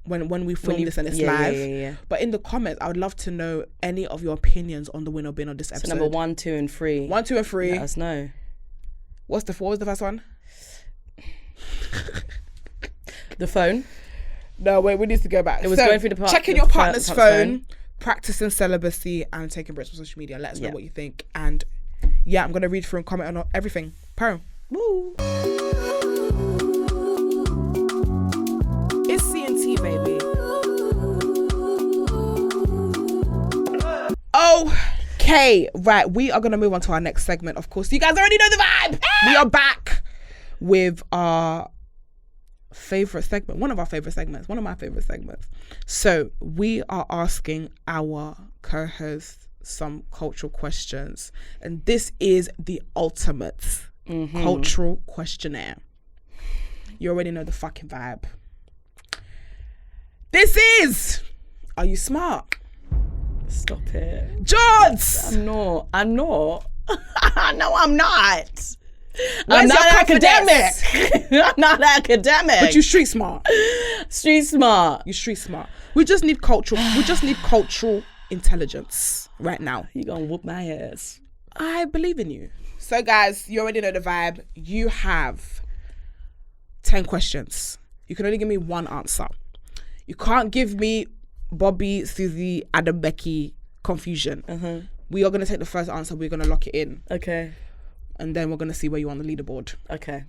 S1: When we film this and it's live. Yeah. But in the comments, I would love to know any of your opinions on the win or bin on this episode.
S2: So number 1, 2 and 3.
S1: 1, 2 and 3.
S2: Let us know.
S1: What was the first one?
S2: The phone.
S1: No, wait, we need to go back.
S2: It was going through the
S1: checking your partner's phone, practicing celibacy, and taking breaks on social media. Let us know what you think. And yeah, I'm going to read through and comment on everything. Pearl.
S2: Woo.
S1: It's CNT, baby. Okay, right. We are going to move on to our next segment. Of course, you guys already know the vibe. We are back with our favorite segment. One of my favorite segments. So we are asking our co-hosts some cultural questions. And this is the ultimate cultural questionnaire. You already know the fucking vibe. This is... Are you smart?
S2: Stop it.
S1: Jourdss!
S2: I'm not. No, I'm not.
S1: I'm not academic.
S2: I'm not academic.
S1: But you street smart.
S2: Street smart.
S1: You street smart. We just need cultural intelligence right now.
S2: You gonna whoop my ass.
S1: I believe in you. So guys, you already know the vibe. You have 10 questions. You can only give me one answer. You can't give me Bobby, Susie, Adam, Becky confusion. We are going to take the first answer. We're going to lock it in.
S2: Okay.
S1: And then we're going to see where you're on the leaderboard.
S2: Okay.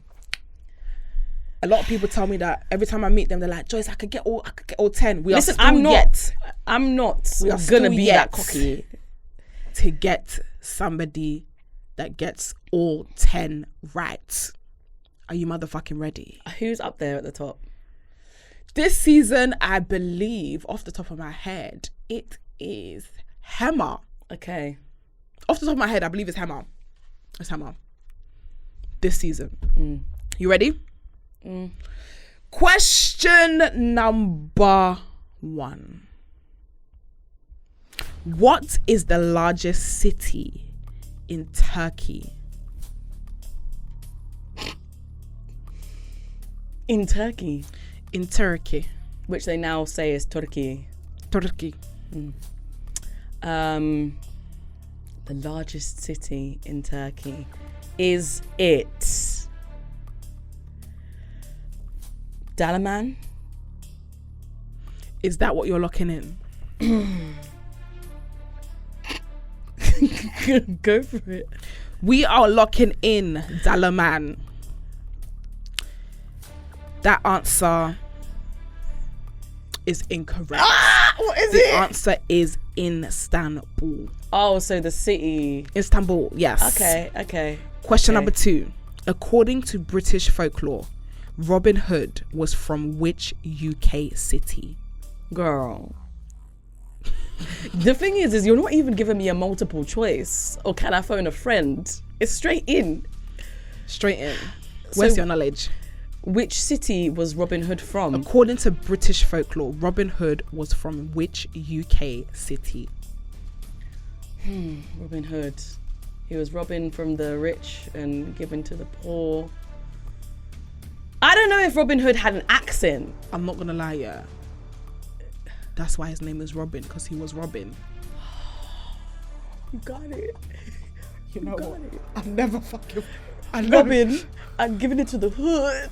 S1: A lot of people tell me that every time I meet them, they're like, Joyce, I could get all 10.
S2: Listen, I'm not going to be that cocky.
S1: To get somebody that gets all 10 right. Are you motherfucking ready?
S2: Who's up there at the top?
S1: This season, I believe, off the top of my head, it is Hema.
S2: Okay.
S1: Off the top of my head, I believe it's Hema. It's Hema. This season. You ready? Question number 1. What is the largest city in Turkey?
S2: In Turkey?
S1: In Turkey.
S2: Which they now say is Turkey.
S1: Turkey.
S2: The largest city in Turkey. Is it Dalaman?
S1: Is that what you're locking in?
S2: Go for it.
S1: We are locking in Dalaman. That answer is incorrect.
S2: What is
S1: the
S2: it?
S1: The answer is Istanbul.
S2: Oh, so the city.
S1: Istanbul, yes.
S2: Okay.
S1: Question number 2. According to British folklore, Robin Hood was from which UK city?
S2: Girl. The thing is you're not even giving me a multiple choice. Or can I phone a friend? It's straight in.
S1: Straight in. Where's your knowledge?
S2: Which city was Robin Hood from?
S1: According to British folklore, Robin Hood was from which UK city?
S2: Robin Hood. He was robbing from the rich and giving to the poor. I don't know if Robin Hood had an accent.
S1: I'm not gonna lie, yeah. That's why his name is Robin, because he was Robin.
S2: You got it.
S1: You know what? I'm never fucking...
S2: Robin, I'm giving it to the hood.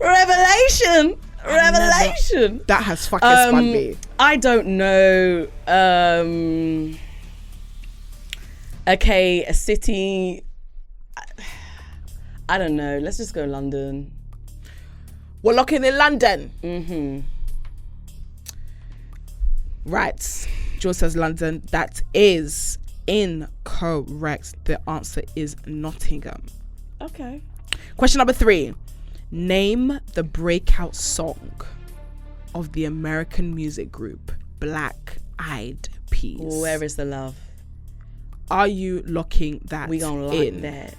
S2: Revelations. explanation.
S1: That has fucking spun me.
S2: I don't know. Okay, a city. I don't know. Let's just go London.
S1: We're locking in London.
S2: Mm-hmm.
S1: Right. Jourdss says London. That is incorrect. The answer is Nottingham.
S2: Okay.
S1: Question number 3. Name the breakout song of the American music group Black Eyed Peas.
S2: Where is the love?
S1: Are you locking that
S2: We gonna like
S1: in?
S2: that.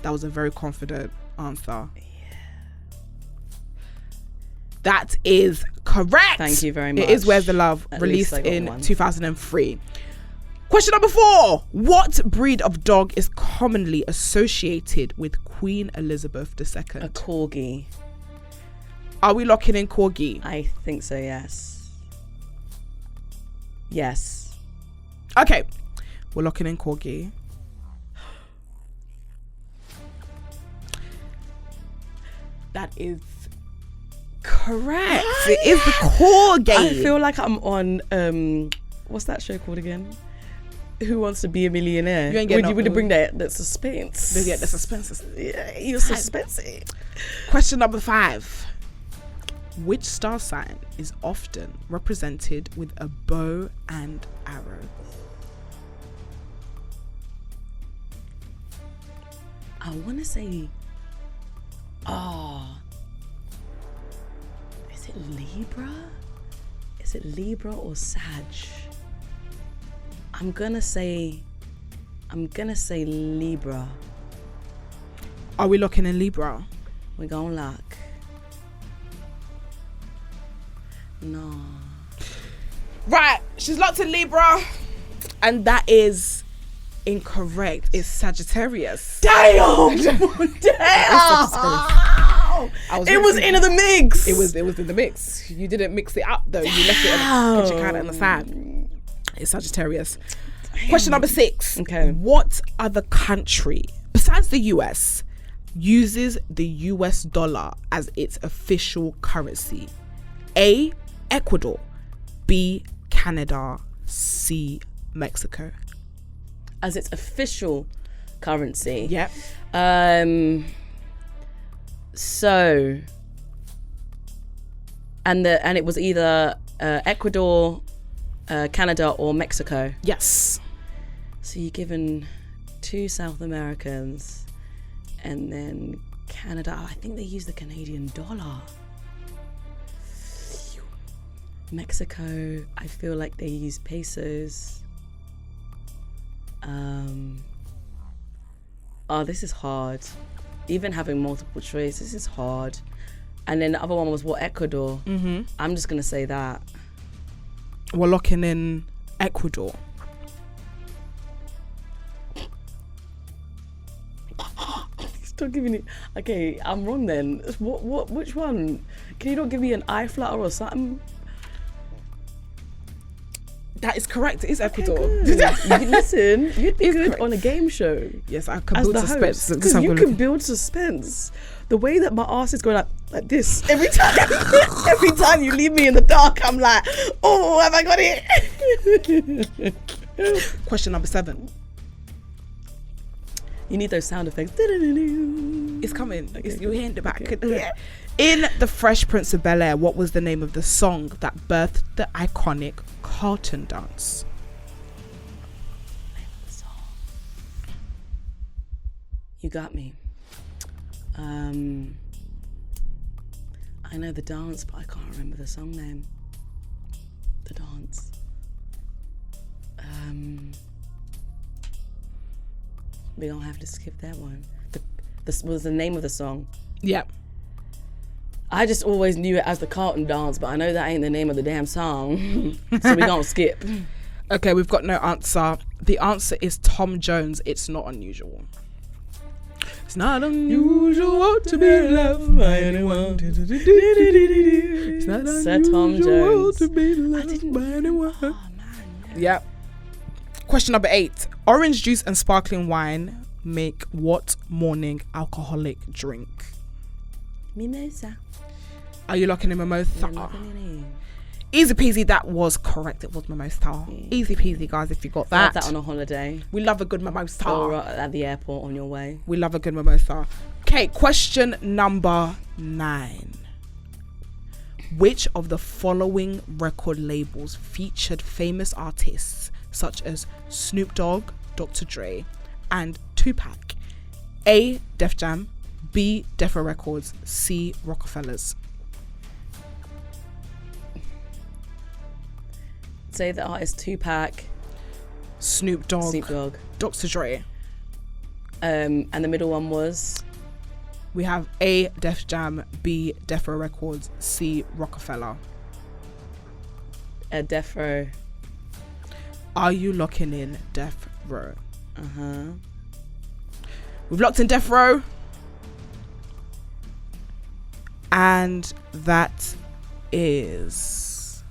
S1: That was a very confident answer. Yeah. That is correct.
S2: Thank you very much.
S1: It is Where's the Love,
S2: At
S1: released
S2: least I got
S1: in
S2: one.
S1: 2003. Question number 4. What breed of dog is commonly associated with Queen Elizabeth II?
S2: A corgi.
S1: Are we locking in corgi?
S2: I think so, yes. Yes.
S1: Okay. We're locking in corgi. That is correct. It is the corgi.
S2: I feel like I'm on what's that show called again? Who Wants to Be a Millionaire?
S1: You ain't getting
S2: would you bring that suspense?
S1: Yeah, the suspense.
S2: Yeah, you're suspensey.
S1: Question number 5. Which star sign is often represented with a bow and arrow?
S2: I want to say, is it Libra? Is it Libra or Sag? I'm gonna say Libra.
S1: Are we locking in Libra?
S2: We're gonna lock. No.
S1: Right, she's locked in Libra, and that is incorrect. It's Sagittarius.
S2: Damn!
S1: Damn!
S2: It was in the mix.
S1: It was in the mix. You didn't mix it up though. You left it because you can't understand. It's Sagittarius. Question number 6.
S2: Okay.
S1: What other country besides the US uses the US dollar as its official currency? A. Ecuador. B. Canada. C. Mexico.
S2: As its official currency.
S1: Yep.
S2: So, and it was either Ecuador, Canada, or Mexico.
S1: Yes.
S2: So you're given 2 South Americans, and then Canada. I think they use the Canadian dollar. Mexico, I feel like they use pesos. This is hard. Even having multiple choice, this is hard. And then the other one was Ecuador. Mm-hmm. I'm just gonna say that.
S1: We're locking in Ecuador.
S2: Stop giving it. Okay, I'm wrong then. Which one? Can you not give me an eye flutter or something?
S1: That is correct. It is Ecuador.
S2: Listen, you'd be good
S1: correct.
S2: on a game show.
S1: Yes, I can
S2: As
S1: build
S2: the
S1: suspense.
S2: host, because you can build suspense. The way that my ass is going like this every time, every time you leave me in the dark, I'm like, oh, have I got it?
S1: Question number 7.
S2: You need those sound effects.
S1: It's coming.
S2: Okay,
S1: You're hearing the back.
S2: okay.
S1: In The Fresh Prince of Bel-Air, what was the name of the song that birthed the iconic Carlton dance?
S2: You got me. I know the dance, but I can't remember the song name. The dance. We don't have to skip that one. This was the name of the song.
S1: Yep.
S2: I just always knew it as the Carlton dance, but I know that ain't the name of the damn song. So we don't skip.
S1: Okay, we've got no answer. The answer is Tom Jones. It's not unusual. It's not unusual to be loved by anyone. It's not
S2: Sir Tom
S1: unusual
S2: Jones.
S1: to be loved by anyone.
S2: Oh, man.
S1: Yep. Question number 8. Orange juice and sparkling wine make what morning alcoholic drink?
S2: Mimosa.
S1: Are you locking in Mimosa? Easy peasy, that was correct. It was Mimosa. Easy peasy, guys, if you got that.
S2: Love that on a holiday.
S1: We love a good Mimosa.
S2: Or at the airport on your way.
S1: We love a good Mimosa. Okay, question number 9. Which of the following record labels featured famous artists such as Snoop Dogg, Dr. Dre, and Tupac? A. Def Jam, B. Defo Records, C. Rockefellers.
S2: Say the artist Tupac,
S1: Snoop Dogg, Dr. Dre.
S2: And the middle one was?
S1: We have A. Def Jam, B. Defo Records, C. Rockefeller.
S2: Defo.
S1: Are you locking in Def Row? We've locked in Def Row. And that is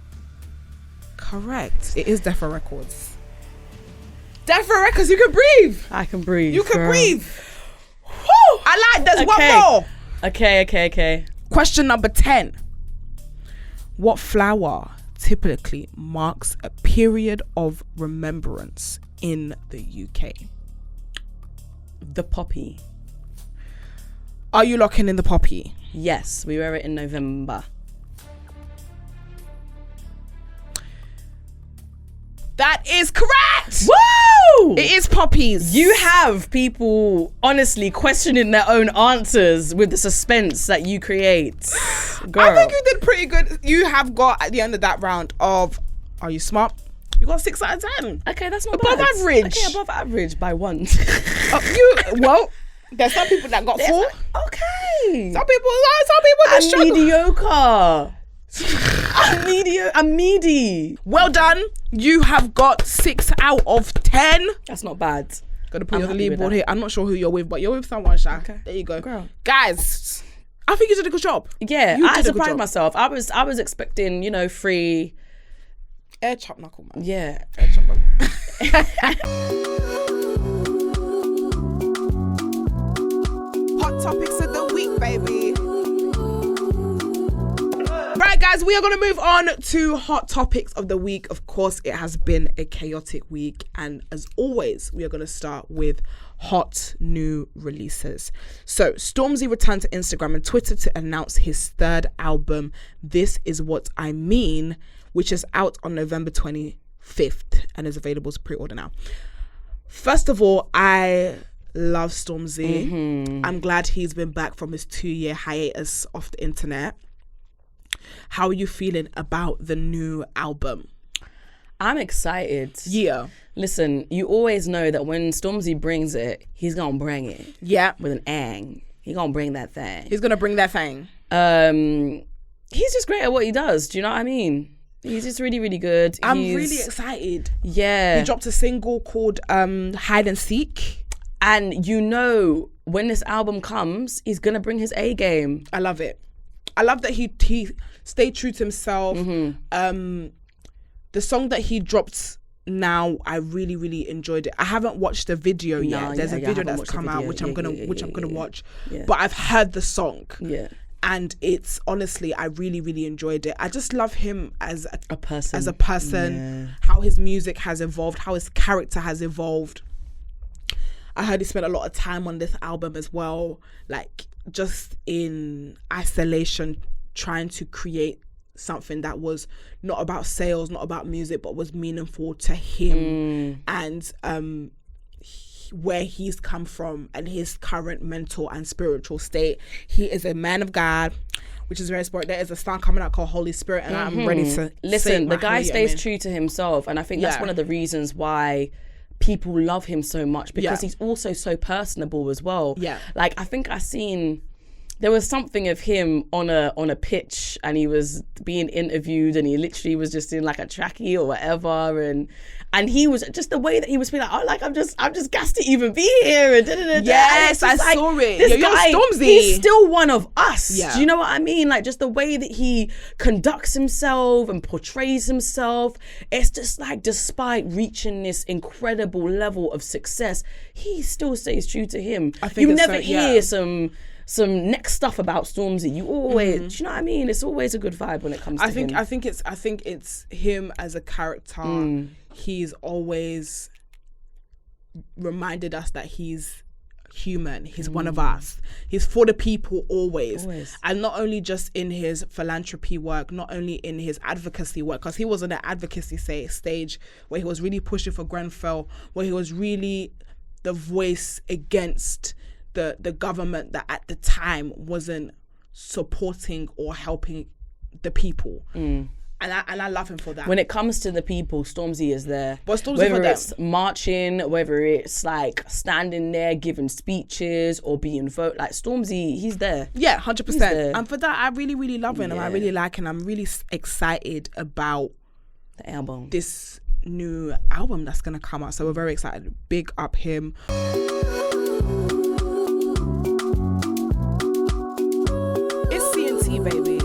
S1: correct. It is Defo Records. Defo Records, you can breathe.
S2: I can breathe.
S1: You can breathe. Woo! I like, there's one more.
S2: Okay.
S1: Question number 10. What flower typically marks a period of remembrance in the UK?
S2: The poppy.
S1: Are you locking in the poppy?
S2: Yes, we wear it in November.
S1: That is correct.
S2: Woo!
S1: It is poppies.
S2: You have people honestly questioning their own answers with the suspense that you create. Girl.
S1: I think you did pretty good. You have got at the end of that round of Are You Smart? You got 6 out of 10.
S2: Okay, that's not
S1: above
S2: bad.
S1: average.
S2: Okay, above average by 1.
S1: Well, there's some people that got 4.
S2: Okay.
S1: Some people just struggle.
S2: Mediocre. I'm meaty.
S1: Well done. You have got 6 out of 10.
S2: That's not bad.
S1: Gotta put you on the leaderboard here. I'm not sure who you're with, but you're with someone, Sha. Okay. There you go.
S2: Girl.
S1: Guys, I think you did a good job.
S2: Yeah, I surprised myself. I was expecting, 3
S1: air chop knuckle, man.
S2: Yeah.
S1: Air chop knuckle. Hot topics of the week, baby. Right, guys, we are going to move on to hot topics of the week. Of course, it has been a chaotic week. And as always, we are going to start with hot new releases. So Stormzy returned to Instagram and Twitter to announce his 3rd album, This Is What I Mean, which is out on November 25th and is available to pre-order now. First of all, I love Stormzy. I'm glad he's been back from his 2-year hiatus off the internet. How are you feeling about the new album?
S2: I'm excited.
S1: Yeah.
S2: Listen, you always know that when Stormzy brings it, he's gonna bring it.
S1: Yeah.
S2: With an ang. He's gonna bring that thing.
S1: He's gonna bring that thing.
S2: He's just great at what he does. Do you know what I mean? He's just really, really good.
S1: I'm really excited.
S2: Yeah.
S1: He dropped a single called Hide and Seek.
S2: And when this album comes, he's gonna bring his A game.
S1: I love it. I love that he stayed true to himself. The song that he dropped now, I really, really enjoyed it. I haven't watched the video yet. There's a video that's come out which I'm gonna watch. Yeah. But I've heard the song.
S2: Yeah.
S1: And it's honestly, I really, really enjoyed it. I just love him as a person,
S2: yeah.
S1: How his music has evolved, how his character has evolved. I heard he spent a lot of time on this album as well, like just in isolation, trying to create something that was not about sales, not about music, but was meaningful to him and where he's come from and his current mental and spiritual state. He is a man of God, which is very important. There is a song coming out called Holy Spirit, and I'm ready to
S2: listen. The guy stays true to himself, and I think that's one of the reasons why people love him so much, because he's also so personable as well. Yeah, like I think there was something of him on a pitch, and he was being interviewed, and he literally was just in like a trackie or whatever, and he was just the way that he was feeling like, oh, like I'm just gassed to even be here, and
S1: yes, I saw it.
S2: This guy,
S1: Stormzy.
S2: He's still one of us.
S1: Yeah.
S2: Do you know what I mean? Like just the way that he conducts himself and portrays himself, it's just like despite reaching this incredible level of success, he still stays true to him.
S1: I think
S2: you never hear some some next stuff about Stormzy, you always, do you know what I mean? It's always a good vibe when it comes to him.
S1: I think it's him as a character. He's always reminded us that he's human. He's one of us. He's for the people always. And not only just in his philanthropy work, not only in his advocacy work, because he was on an advocacy stage where he was really pushing for Grenfell, where he was really the voice against the government that at the time wasn't supporting or helping the people. And I love him for that.
S2: When it comes to the people, Stormzy is there.
S1: But Stormzy
S2: whether it's marching, whether it's like standing there giving speeches or being vote, like Stormzy, he's there.
S1: Yeah, 100%. And for that, I really, really love him. And I really like him. I'm really excited about
S2: the album.
S1: This new album that's gonna come out. So we're very excited. Big up him. It's C&T, baby.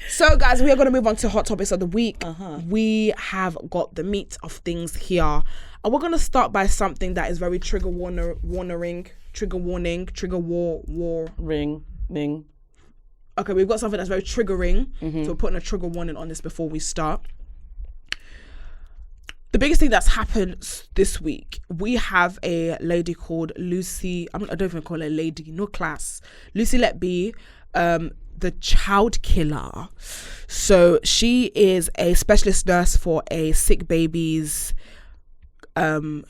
S1: So guys, we are going to move on to hot topics of the week. We have got the meat of things here, and we're going to start by something that is very trigger warning. Okay, we've got something that's very triggering, so we're putting a trigger warning on this before we start. The biggest thing that's happened this week, we have a lady called Lucy. I don't even call her a lady, no class. Lucy Let Be, the child killer. So she is a specialist nurse for sick babies.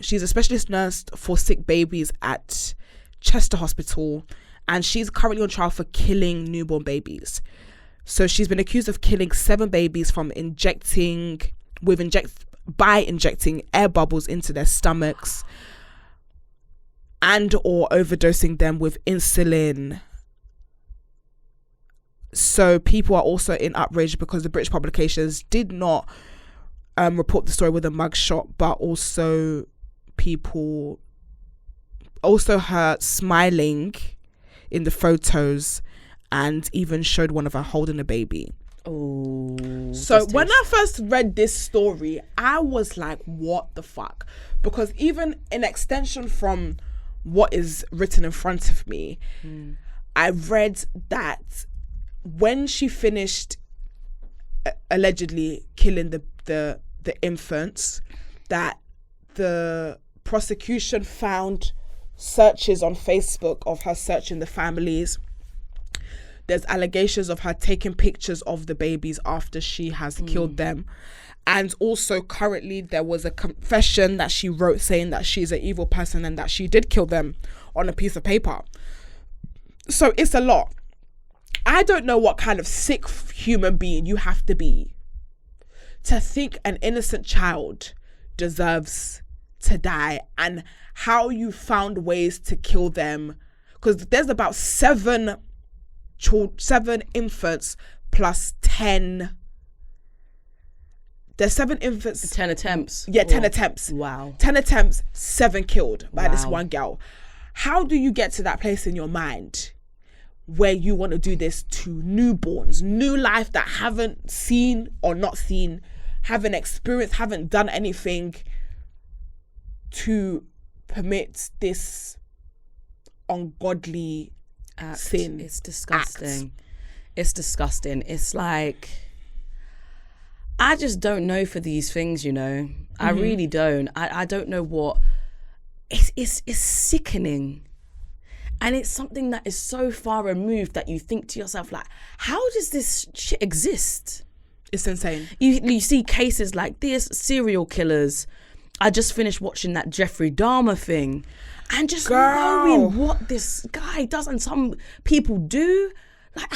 S1: She's a specialist nurse for sick babies at Chester Hospital, and she's currently on trial for killing newborn babies. So she's been accused of killing 7 babies by injecting air bubbles into their stomachs and or overdosing them with insulin. So people are also in outrage because the British publications did not report the story with a mugshot, but also people, also her smiling in the photos, and even showed one of her holding a baby.
S2: Oh.
S1: So when I first read this story, I was like, what the fuck? Because even in extension from what is written in front of me, I read that when she finished allegedly killing the infants, that the prosecution found searches on Facebook of her searching the families. There's allegations of her taking pictures of the babies after she has killed them. And also currently there was a confession that she wrote saying that she's an evil person and that she did kill them on a piece of paper. So it's a lot. I don't know what kind of sick human being you have to be to think an innocent child deserves to die, and how you found ways to kill them. Because there's about 7 infants plus 10. There's 7 infants.
S2: 10 attempts.
S1: Yeah, 10 attempts.
S2: Wow.
S1: 10 attempts, 7 killed by this one girl. How do you get to that place in your mind where you want to do this to newborns, new life that haven't seen or not seen, haven't experienced, haven't done anything, to permit this ungodly sin?
S2: It's disgusting. It's disgusting. It's like, I just don't know for these things, you know. I really don't. I don't know what. It's sickening. And it's something that is so far removed that you think to yourself, like, how does this shit exist?
S1: It's insane.
S2: You see cases like this, serial killers. I just finished watching that Jeffrey Dahmer thing, and just knowing what this guy does and some people do. Like,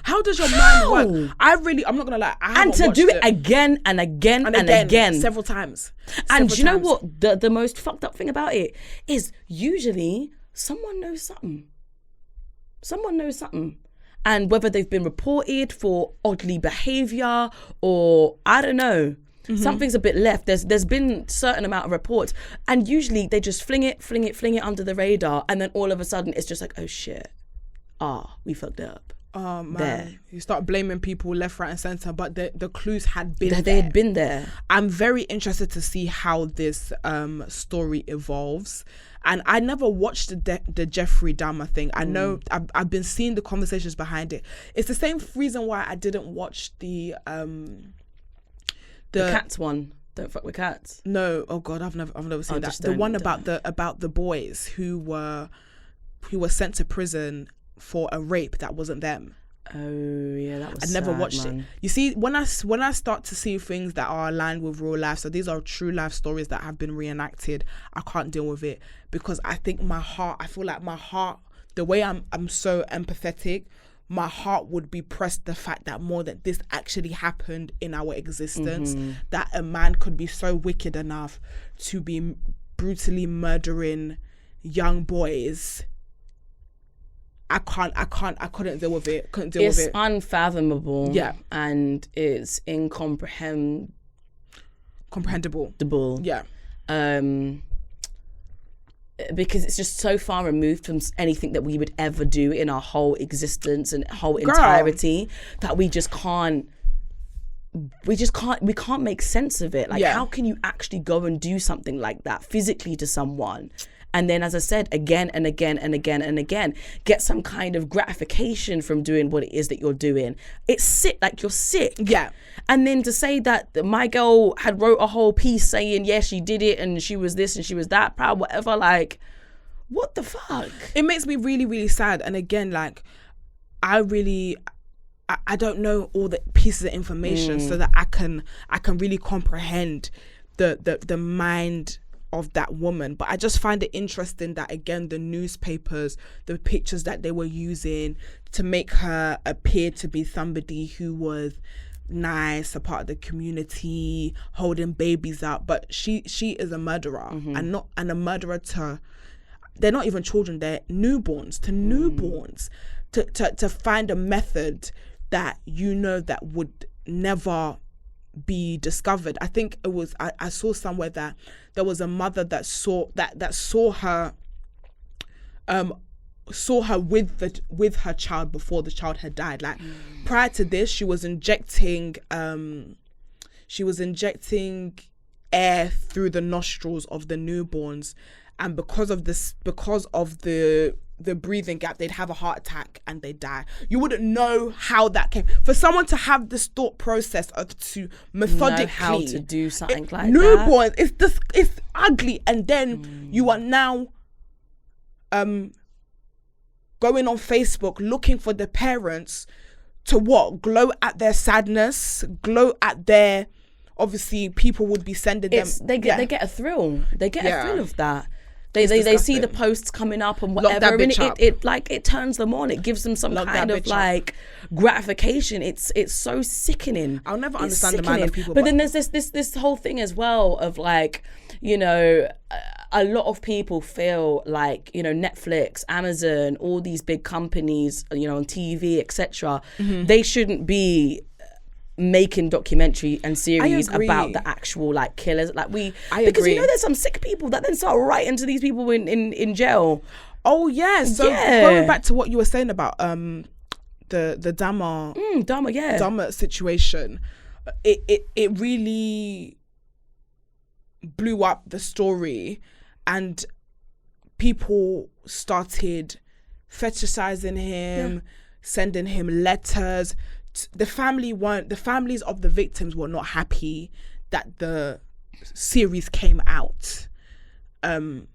S2: how does your mind work? I'm not gonna lie. And to do it again and again and again.
S1: Several times.
S2: And do you know what? The most fucked up thing about it is, usually someone knows something. Someone knows something. And whether they've been reported for oddly behaviour or, I don't know, something's a bit left. There's been certain amount of reports, and usually they just fling it under the radar, and then all of a sudden it's just like, oh shit, we fucked up.
S1: Oh man, there. You start blaming people left, right and centre, but the clues had been there.
S2: They had been there.
S1: I'm very interested to see how this story evolves. And I never watched the Jeffrey Dahmer thing. I know I've been seeing the conversations behind it. It's the same reason why I didn't watch the
S2: cats one. Don't fuck with cats.
S1: No, oh God, I've never seen that. The one about the boys who were sent to prison for a rape that wasn't them.
S2: Oh yeah, that was.
S1: I never watched it. You see, when I start to see things that are aligned with real life, so these are true life stories that have been reenacted, I can't deal with it, because I think I feel like my heart, the way I'm so empathetic, my heart would be pressed the fact that more that this actually happened in our existence, that a man could be so wicked enough to be brutally murdering young boys. I couldn't deal with it.
S2: It's unfathomable.
S1: Yeah.
S2: And it's
S1: comprehensible. Yeah.
S2: Because it's just so far removed from anything that we would ever do in our whole existence and whole entirety that we can't make sense of it. Like, how can you actually go and do something like that physically to someone? And then, as I said, again and again and again and again, get some kind of gratification from doing what it is that you're doing. It's sick, like you're sick.
S1: Yeah.
S2: And then to say that my girl had wrote a whole piece saying, yeah, she did it and she was this and she was that, proud, whatever, like, what the fuck?
S1: It makes me really, really sad. And again, like, I don't know all the pieces of information so that I can really comprehend the mind of that woman. But I just find it interesting that, again, the newspapers, the pictures that they were using to make her appear to be somebody who was nice, a part of the community, holding babies out, but she is a murderer, and a murderer to, they're not even children, they're newborns, to find a method that that would never be discovered. I think it was I saw somewhere that there was a mother that saw her with her child before the child had died. Like, prior to this, she was injecting air through the nostrils of the newborns, and because of the breathing gap, they'd have a heart attack and they'd die. You wouldn't know how that came. For someone to have this thought process of to methodically
S2: know how to do something like
S1: newborns, that. It's ugly. And then you are now going on Facebook looking for the parents to glow at their sadness, glow at their, obviously people would be sending them.
S2: They get a thrill. They get a thrill of that. They see the posts coming up and whatever, and it turns them on. It gives them some kind of like gratification. It's so sickening.
S1: I'll never understand the mind of people.
S2: But then there's this whole thing as well of like, a lot of people feel like, Netflix, Amazon, all these big companies, on TV, etc. They shouldn't be making documentary and series about the actual like killers, like because there's some sick people that then start writing to these people in jail.
S1: Oh yeah. So going back to what you were saying about the Dahmer situation, it really blew up the story, and people started fetishizing him, sending him letters. The families of the victims were not happy that the series came out, and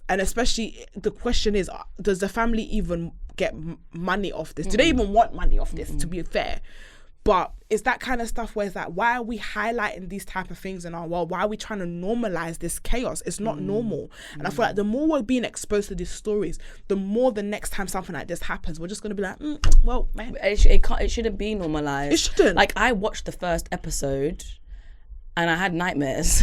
S1: especially the question is, does the family even get money off this? Do they even want money off this, to be fair? But it's that kind of stuff where it's like, why are we highlighting these type of things in our world? Why are we trying to normalize this chaos? It's not normal. And I feel like the more we're being exposed to these stories, the more the next time something like this happens, we're just going to be like, well, man.
S2: It shouldn't be normalized.
S1: It shouldn't.
S2: Like, I watched the first episode and I had nightmares.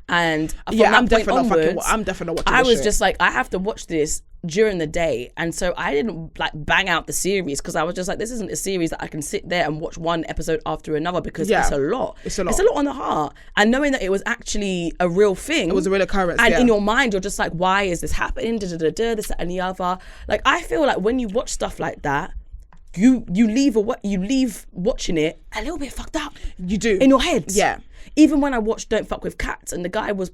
S2: And
S1: I'm definitely watching
S2: I was just like, I have to watch this during the day, and so I didn't like bang out the series, because I was just like, this isn't a series that I can sit there and watch one episode after another, because it's a lot on the heart. And knowing that it was actually a real thing,
S1: it was a real occurrence,
S2: and in your mind you're just like, why is this happening, this, that, and the other. Like, I feel like when you watch stuff like that, you leave watching it a little bit fucked up.
S1: You do.
S2: In your head.
S1: Yeah.
S2: Even when I watched Don't Fuck With Cats and the guy was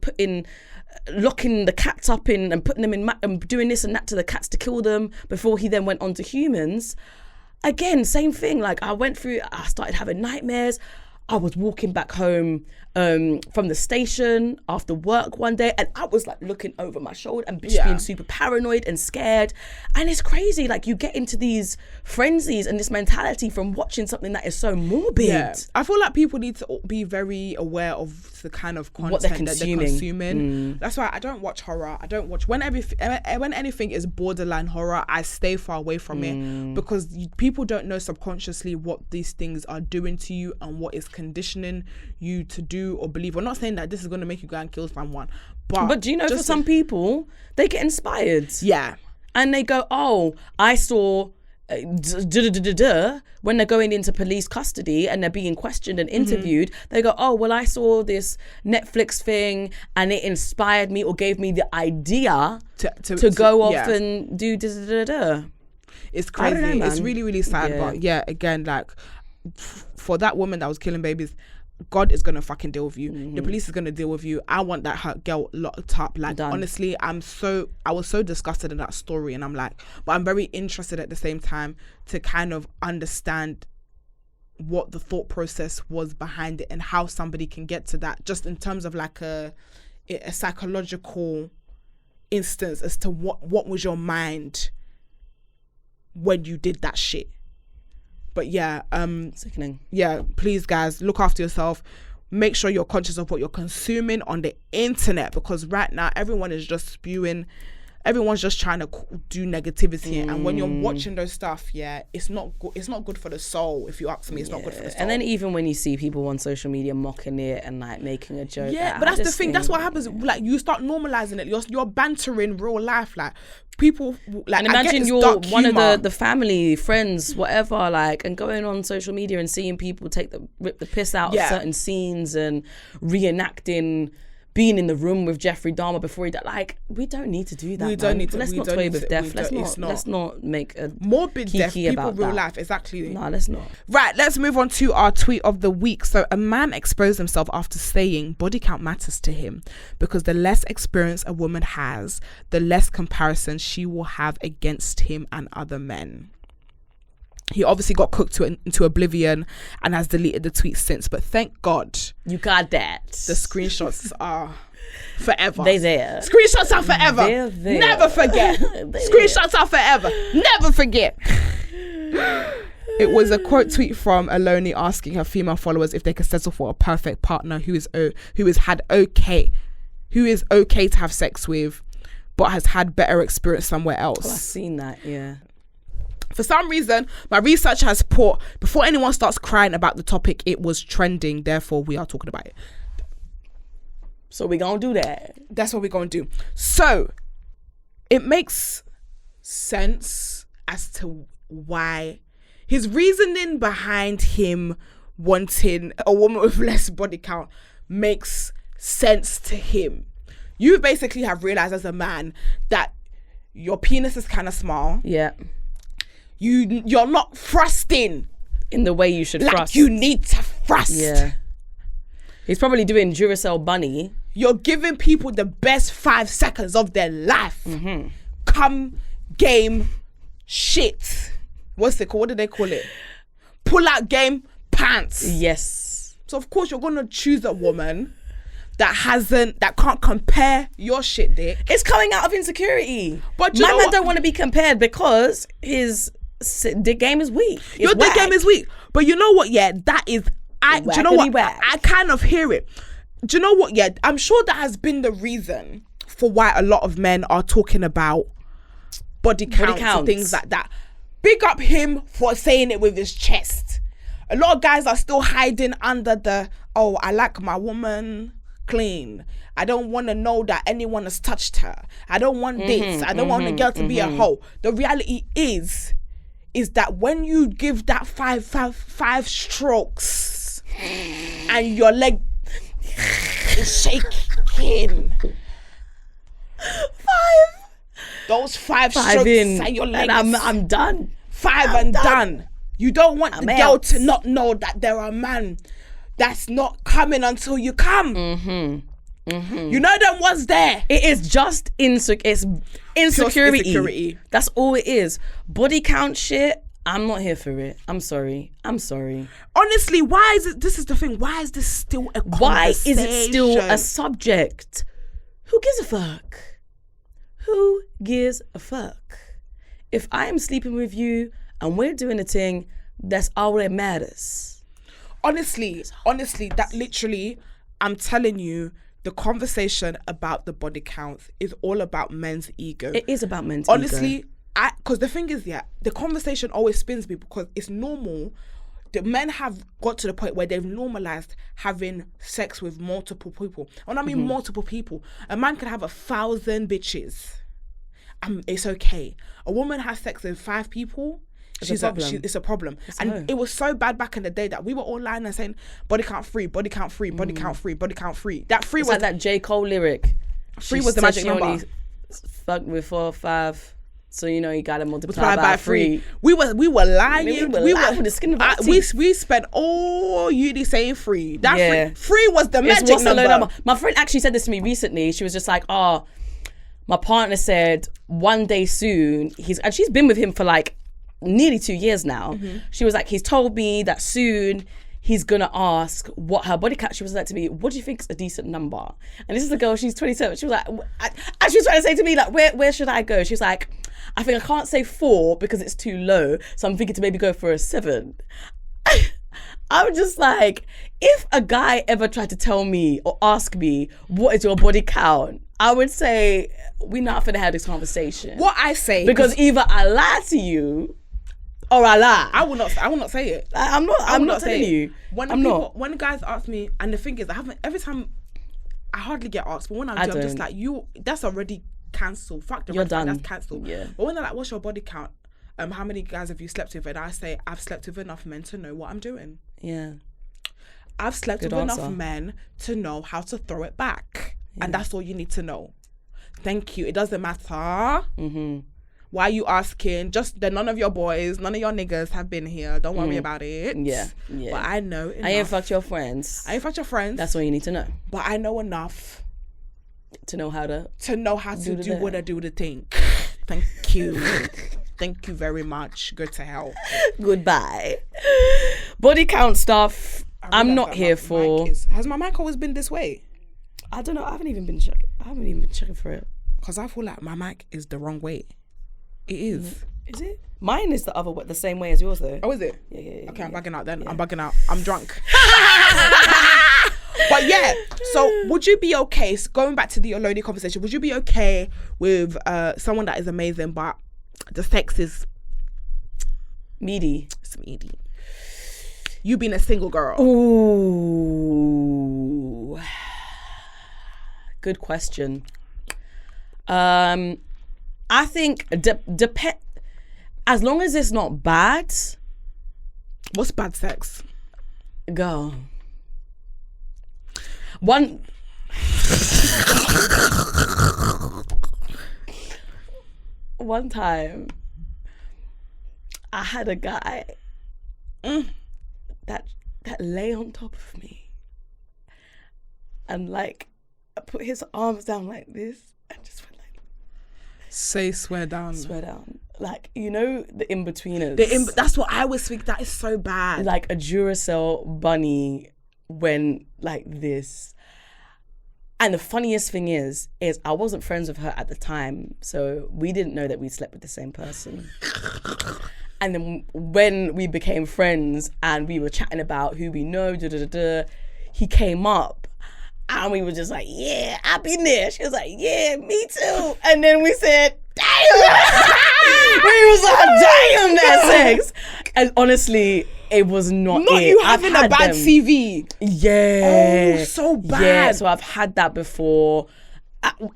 S2: locking the cats up in and putting them in and doing this and that to the cats to kill them before he then went on to humans. Again, same thing. Like I started having nightmares. I was walking back home from the station after work one day, and I was like looking over my shoulder and just being super paranoid and scared. And it's crazy. Like you get into these frenzies and this mentality from watching something that is so morbid. Yeah.
S1: I feel like people need to be very aware of the kind of content
S2: what they're
S1: that they're consuming. That's why I don't watch horror. I don't watch when anything is borderline horror. I stay far away from it because people don't know subconsciously what these things are doing to you and what is conditioning you to do or believe. We're not saying that this is going to make you go and kill someone, but do you know, for some people, they get inspired. Yeah, and they go, "Oh, I saw." When they're going into police custody and they're being questioned and interviewed, they go, "Oh, well, I saw this Netflix thing and it inspired me or gave me the idea to go off and do da-da-da-da." It's crazy. I don't know, it's really, really sad. But yeah, again, like for that woman that was killing babies, God is gonna fucking deal with you. The police is gonna deal with you. I want that hurt girl locked up. Like honestly, I was so disgusted in that story, and I'm like, but I'm very interested at the same time to kind of understand what the thought process was behind it and how somebody can get to that, just in terms of like a psychological instance as to what was your mind when you did that shit. But yeah, sickening. Yeah, please guys, look after yourself. Make sure you're conscious of what you're consuming on the internet, because right now everyone is just spewing, everyone's just trying to do negativity, and when you're watching those stuff, it's not good. It's not good for the soul. If you ask me, it's not good for the soul.
S2: And then even when you see people on social media mocking it and like making a joke,
S1: but that's the thing. That's what happens. Like you start normalizing it. You're bantering real life, like people. Like,
S2: and imagine you're one of the family, friends, whatever, like, and going on social media and seeing people rip the piss out of certain scenes and reenacting being in the room with Jeffrey Dahmer before he died. Like, we don't need to do that. We don't need to. Let's not toy with death. Let's not make a
S1: morbid death. People
S2: about
S1: real
S2: that.
S1: Life. Exactly.
S2: No, let's not.
S1: Right. Let's move on to our tweet of the week. So, a man exposed himself after saying body count matters to him because the less experience a woman has, the less comparison she will have against him and other men. He obviously got cooked into oblivion and has deleted the tweet since, but thank God
S2: you got that.
S1: The screenshots are forever.
S2: They there.
S1: Screenshots are forever. They're there. Never forget. Screenshots are forever. Never forget. It was a quote tweet from Aloni asking her female followers if they could settle for a perfect partner who is okay to have sex with, but has had better experience somewhere else.
S2: Oh, I've seen that, yeah.
S1: For some reason, my research has put, before anyone starts crying about the topic, it was trending, therefore we are talking about it.
S2: So we're going to do that.
S1: That's what we're going to do. So, it makes sense as to why his reasoning behind him wanting a woman with less body count makes sense to him. You basically have realized as a man that your penis is kind of small.
S2: Yeah.
S1: You're not thrusting
S2: in the way you should thrust.
S1: You need to thrust.
S2: Yeah. He's probably doing Duracell bunny.
S1: You're giving people the best 5 seconds of their life. Come game shit. What's it called? What do they call it? Pull out game pants.
S2: Yes.
S1: So of course you're gonna choose a woman that can't compare your shit dick.
S2: It's coming out of insecurity.
S1: But
S2: my man don't want to be compared because his dick game is weak.
S1: Your dick game is weak. But you know what? Yeah, that is. Do you know what? I kind of hear it. Do you know what? Yeah, I'm sure that has been the reason for why a lot of men are talking about body counts and things like that. Big up him for saying it with his chest. A lot of guys are still hiding under the, oh, I like my woman clean. I don't want to know that anyone has touched her. I don't want this. I don't want a girl to be a hoe. The reality is that when you give that five strokes and your leg is shaking, those five strokes
S2: in,
S1: and your leg
S2: and I'm done.
S1: 5 and done. You don't want the girl
S2: out.
S1: to not know that there are a man that's not coming until you come. You know them ones there.
S2: It is just it's insecurity.
S1: insecurity.
S2: That's all it is. Body count shit. I'm not here for it. I'm sorry.
S1: Honestly, why is it? This is the thing. Why is this still a conversation?
S2: Why is it still a subject? Who gives a fuck? Who gives a fuck? If I am sleeping with you and we're doing a thing, that's all that matters.
S1: Honestly, that literally, I'm telling you, the conversation about the body count is all about men's ego.
S2: It is about men's ego.
S1: Honestly, because the thing is, the conversation always spins me because it's normal. The men have got to the point where they've normalized having sex with multiple people. When I mean multiple people, a man can have 1,000 bitches. It's okay. A woman has sex with 5 people. It's a problem. And it was so bad back in the day that we were all lying and saying, body count free, body count free, body count free, body count free. That free was
S2: like that J. Cole lyric.
S1: Free was the magic number.
S2: Only fucked with 4 or 5. So you gotta multiply by 3.
S1: We were lying.
S2: We were lying with the skin of our teeth.
S1: We spent all uni saying free. That free was the magic number.
S2: My friend actually said this to me recently. She was just like, my partner said one day soon and she's been with him for like nearly 2 years now. She was like, he's told me that soon he's gonna ask what her body count. She was like to me, what do you think is a decent number? And this is the girl, she's 27. She was like, and she was trying to say to me like, where should I go? She was like, I think I can't say 4 because it's too low, so I'm thinking to maybe go for a 7. I'm just like, if a guy ever tried to tell me or ask me what is your body count, I would say we're not finna have this conversation.
S1: What I say,
S2: because either I lie to you or I lie.
S1: I will not say it.
S2: I'm not telling you.
S1: When guys ask me, and the thing is, every time I hardly get asked, but when I do, I'm just like, that's already cancelled. Fuck the rest, that's cancelled.
S2: Yeah.
S1: But when they're like, what's your body count? How many guys have you slept with? And I say, I've slept with enough men to know what I'm doing.
S2: Yeah.
S1: I've slept with enough men to know how to throw it back. Yeah. And that's all you need to know. Thank you. It doesn't matter. Why are you asking? Just that none of your boys, none of your niggas have been here. Don't worry about it.
S2: Yeah.
S1: But I know enough.
S2: I ain't fucked your friends.
S1: That's
S2: all you need to know.
S1: But I know enough
S2: to know how to
S1: do what I do the thing. Thank you. Thank you very much. Go to hell.
S2: Goodbye. Body count stuff. I'm not here for.
S1: Has my mic always been this way?
S2: I don't know. I haven't even been checking for it.
S1: Because I feel like my mic is the wrong way. It is.
S2: Is it? Mine is the same way as yours though.
S1: Oh, is it?
S2: Yeah.
S1: Okay, I'm bugging out then. Yeah. I'm bugging out. I'm drunk. But yeah, so would you be okay, going back to the Oloni conversation, would you be okay with someone that is amazing but the sex is
S2: meaty?
S1: It's meaty. You being a single girl.
S2: Ooh. Good question. I think as long as it's not bad.
S1: What's bad sex?
S2: Girl. One time I had a guy that lay on top of me and like put his arms down like this and just went like,
S1: say swear down,
S2: like, you know, the in-betweeners.
S1: That's what I always think. That is so bad.
S2: Like a Duracell bunny when like this. And the funniest thing is I wasn't friends with her at the time, so we didn't know that we slept with the same person. And then when we became friends and we were chatting about who we know, he came up and we were just like, yeah, I've been there. She was like, yeah, me too. And then we said, damn. We was like, damn, that sex. And honestly, it was not it.
S1: You having a bad CV.
S2: Yeah.
S1: Oh, so bad.
S2: Yeah, so I've had that before.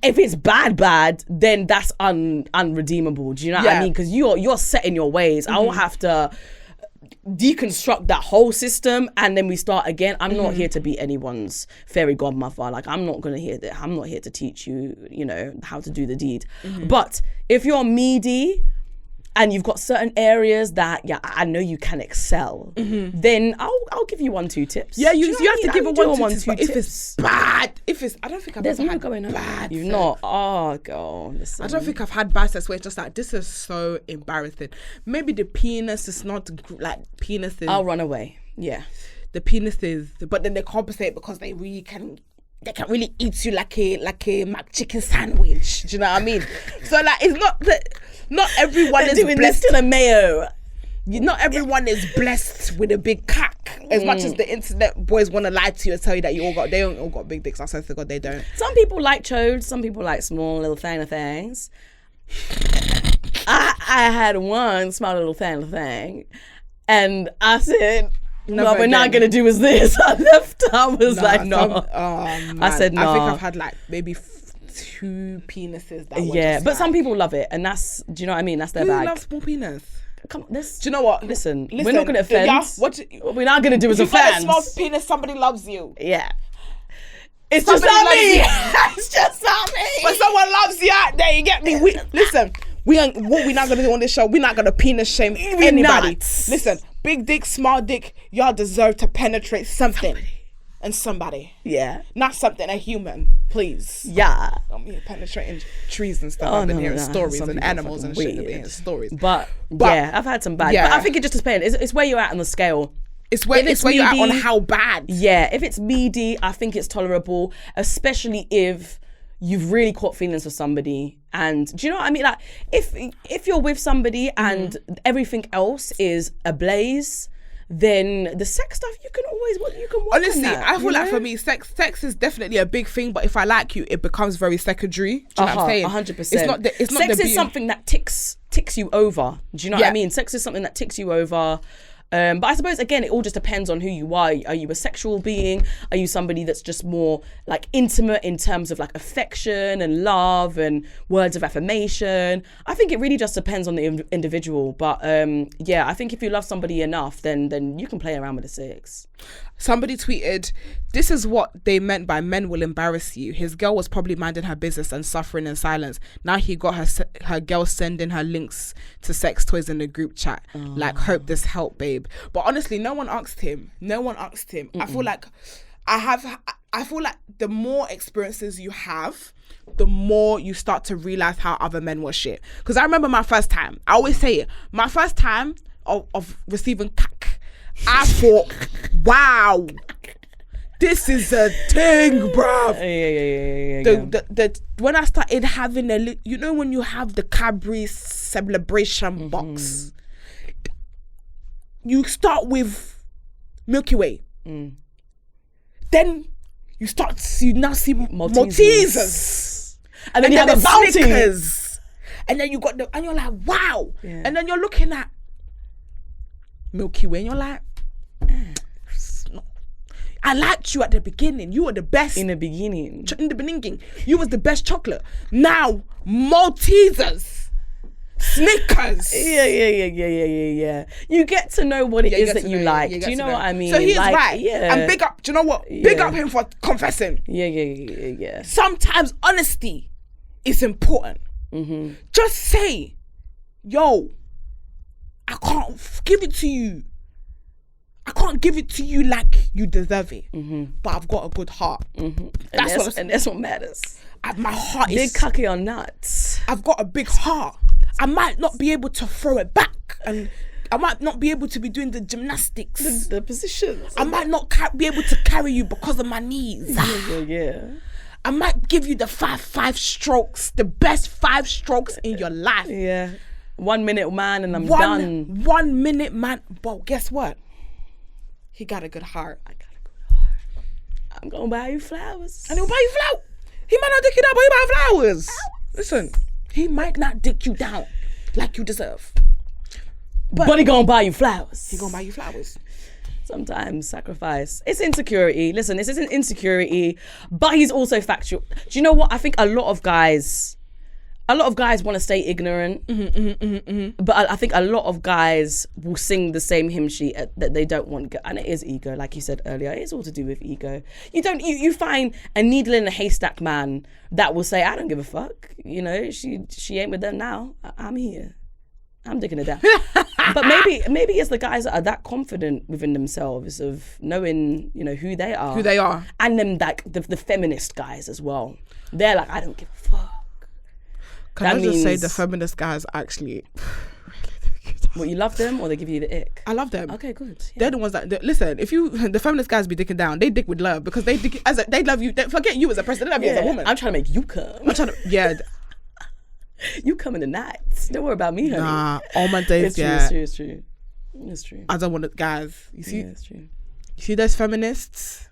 S2: If it's bad, then that's unredeemable. Do you know what I mean? Because you're set in your ways. I will have to deconstruct that whole system and then we start again. I'm not here to be anyone's fairy godmother. Like, I'm not here to teach you, how to do the deed. But if you're meaty and you've got certain areas that I know you can excel, then I'll give you 1-2 tips.
S1: Yeah, you
S2: know
S1: have to give a 1-2
S2: tips.
S1: tips. If it's bad, I don't think I've
S2: There's
S1: ever
S2: no
S1: had
S2: going on.
S1: bad
S2: You've
S1: sex.
S2: not. Oh, God. Listen.
S1: I don't think I've had bad sex where it's just like, this is so embarrassing. Maybe the penis is not like penis is.
S2: I'll run away. Yeah.
S1: The penis is, but then they compensate because they really can. They can really eat you like a McChicken sandwich. Do you know what I mean? So like, it's not everyone is
S2: doing
S1: blessed.
S2: this to the mayo.
S1: Not everyone is blessed with a big cock. As much as the internet boys want to lie to you and tell you that they don't all got big dicks. I swear to God, they don't.
S2: Some people like chodes. Some people like small little things. I had one small little thing, and I said,
S1: Never
S2: what we're not
S1: again.
S2: gonna do is this. I left. I was like, no.
S1: I
S2: said no.
S1: I think I've had like maybe 2 penises. That were
S2: Yeah,
S1: just
S2: but
S1: like,
S2: some people love it, and that's, do you know what I mean? That's their
S1: who
S2: bag.
S1: loves small penis?
S2: Come on, this.
S1: Do you know what?
S2: Listen, we're not gonna offend.
S1: Yeah,
S2: What we're not gonna do is
S1: if you've got a
S2: offend.
S1: small penis, somebody loves you.
S2: Yeah. It's
S1: Somebody
S2: just not
S1: loves
S2: me.
S1: you.
S2: It's just not me.
S1: But someone loves you out there. You get me? Listen. What we're not gonna do on this show, we're not gonna penis shame anybody.
S2: not.
S1: Listen, big dick, small dick, y'all deserve to penetrate something and somebody.
S2: Yeah.
S1: Not something, a human, please.
S2: Yeah.
S1: I'm here penetrating trees and stuff.
S2: Oh,
S1: I've been
S2: no,
S1: hearing
S2: no.
S1: stories
S2: Some
S1: and
S2: people are
S1: animals and
S2: fucking
S1: shit. I've been
S2: weird.
S1: hearing stories.
S2: But yeah, I've had some bad.
S1: yeah.
S2: But I think it just depends. It's where you're at on the scale.
S1: It's where you're at on how bad.
S2: Yeah, if it's meaty, I think it's tolerable, especially if you've really caught feelings for somebody. And do you know what I mean? Like, if you're with somebody and everything else is ablaze, then the sex stuff you can work
S1: Honestly,
S2: on that,
S1: I feel like for me, sex is definitely a big thing. But if I like you, it becomes very secondary. Do you know what I'm saying?
S2: 100%.
S1: It's not
S2: Sex is
S1: beauty.
S2: something that ticks you over. Do you know what I mean? Sex is something that ticks you over. But I suppose, again, it all just depends on who you are. Are you a sexual being? Are you somebody that's just more like intimate in terms of like affection and love and words of affirmation? I think it really just depends on the individual. But yeah, I think if you love somebody enough, then you can play around with the sex.
S1: Somebody tweeted, "This is what they meant by men will embarrass you. His girl was probably minding her business and suffering in silence. Now he got her girl sending her links to sex toys in the group chat. Like, hope this helped, babe." But honestly, no one asked him. I feel like I feel like the more experiences you have, the more you start to realize how other men were shit. Because I remember my first time. I always say it. My first time of receiving cack, I thought, wow, this is a thing, bruv.
S2: Yeah.
S1: When I started having when you have the Cadbury celebration box, you start with Milky Way. Then you now see Maltesers.
S2: And then you have the Bounty.
S1: Snickers. And then you got and you're like, wow.
S2: Yeah.
S1: And then you're looking at Milky Way and you're like, I liked you at the beginning. You were the best.
S2: In the beginning.
S1: You was the best chocolate. Now, Maltesers. Snickers.
S2: Yeah. You get to know what it is that you like. Do you know what I mean?
S1: So he's
S2: like,
S1: right.
S2: Yeah.
S1: And big up, do you know what? Big up him for confessing.
S2: Yeah.
S1: Sometimes honesty is important. Just say, yo, I can't give it to you. I can't give it to you like you deserve it. But I've got a good heart.
S2: That's what matters.
S1: My heart is
S2: big cocky or not.
S1: I've got a big heart. I might not be able to throw it back, and I might not be able to be doing the gymnastics,
S2: the positions.
S1: I might not be able to carry you because of my knees.
S2: Yeah.
S1: I might give you the five strokes, the best 5 strokes in your life.
S2: Yeah. 1 minute man and I'm done.
S1: 1 minute man. But guess what? He got a good heart.
S2: I got a good heart. I'm gonna buy you flowers.
S1: And he'll buy you flowers. He might not dick you down, but he'll buy you flowers. Listen, he might not dick you down like you deserve.
S2: But he gonna buy you flowers.
S1: He gonna buy you flowers.
S2: Sometimes sacrifice. It's insecurity. Listen, this isn't insecurity, but he's also factual. Do you know what? I think a lot of guys want to stay ignorant, but I think a lot of guys will sing the same hymn sheet that they don't want, and it is ego, like you said earlier. It is all to do with ego. You find a needle in a haystack man that will say, I don't give a fuck. You know, she ain't with them now. I'm here. I'm digging it down. But maybe it's the guys that are that confident within themselves of knowing, you know, who they are. And then like the feminist guys as well. They're like, I don't give a fuck.
S1: Can I just say the feminist guys actually...
S2: What, you love them or they give you the ick?
S1: I love them.
S2: Okay, good. Yeah.
S1: They're the ones that listen. If the feminist guys be dicking down, they dick with love because they love you. They forget you as a person. They love you as a woman.
S2: I'm trying to make you come. You come in the night. Don't worry about me, honey.
S1: Nah, all my days.
S2: It's true.
S1: I don't want it, guys. You see,
S2: it's true.
S1: You see those feminists.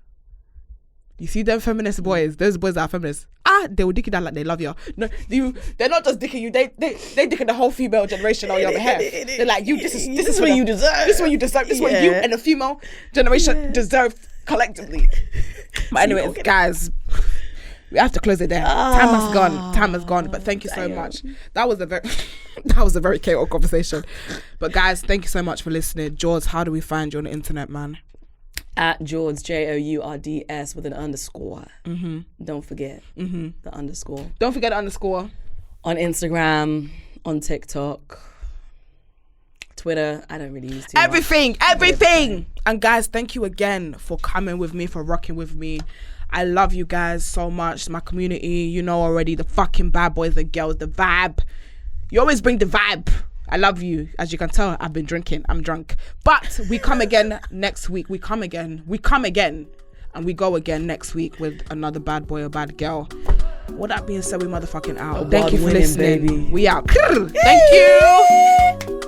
S1: You see them feminist boys. Those boys that are feminists. They will dick you down like they love you. No, they're not just dicking you. They dicking the whole female generation on your behalf. They're like, you. This is what you deserve. This is what you deserve. This is what you and the female generation deserve collectively. But anyways, guys, we have to close it there. Time has gone. But thank you so much. That was a very chaotic conversation. But guys, thank you so much for listening. Jourdss, how do we find you on the internet, man?
S2: At Jourds, Jourds with an underscore. Don't forget the underscore.
S1: Don't forget the underscore.
S2: On Instagram, on TikTok, Twitter. I don't really use
S1: everything. And guys, thank you again for coming with me, for rocking with me. I love you guys so much. My community, you know already, the fucking bad boys, the girls, the vibe. You always bring the vibe. I love you. As you can tell, I've been drinking. I'm drunk. But we come again next week. We come again. And we go again next week with another bad boy or bad girl. With that being said, we motherfucking out. Thank you for listening. Baby. We out. Thank you.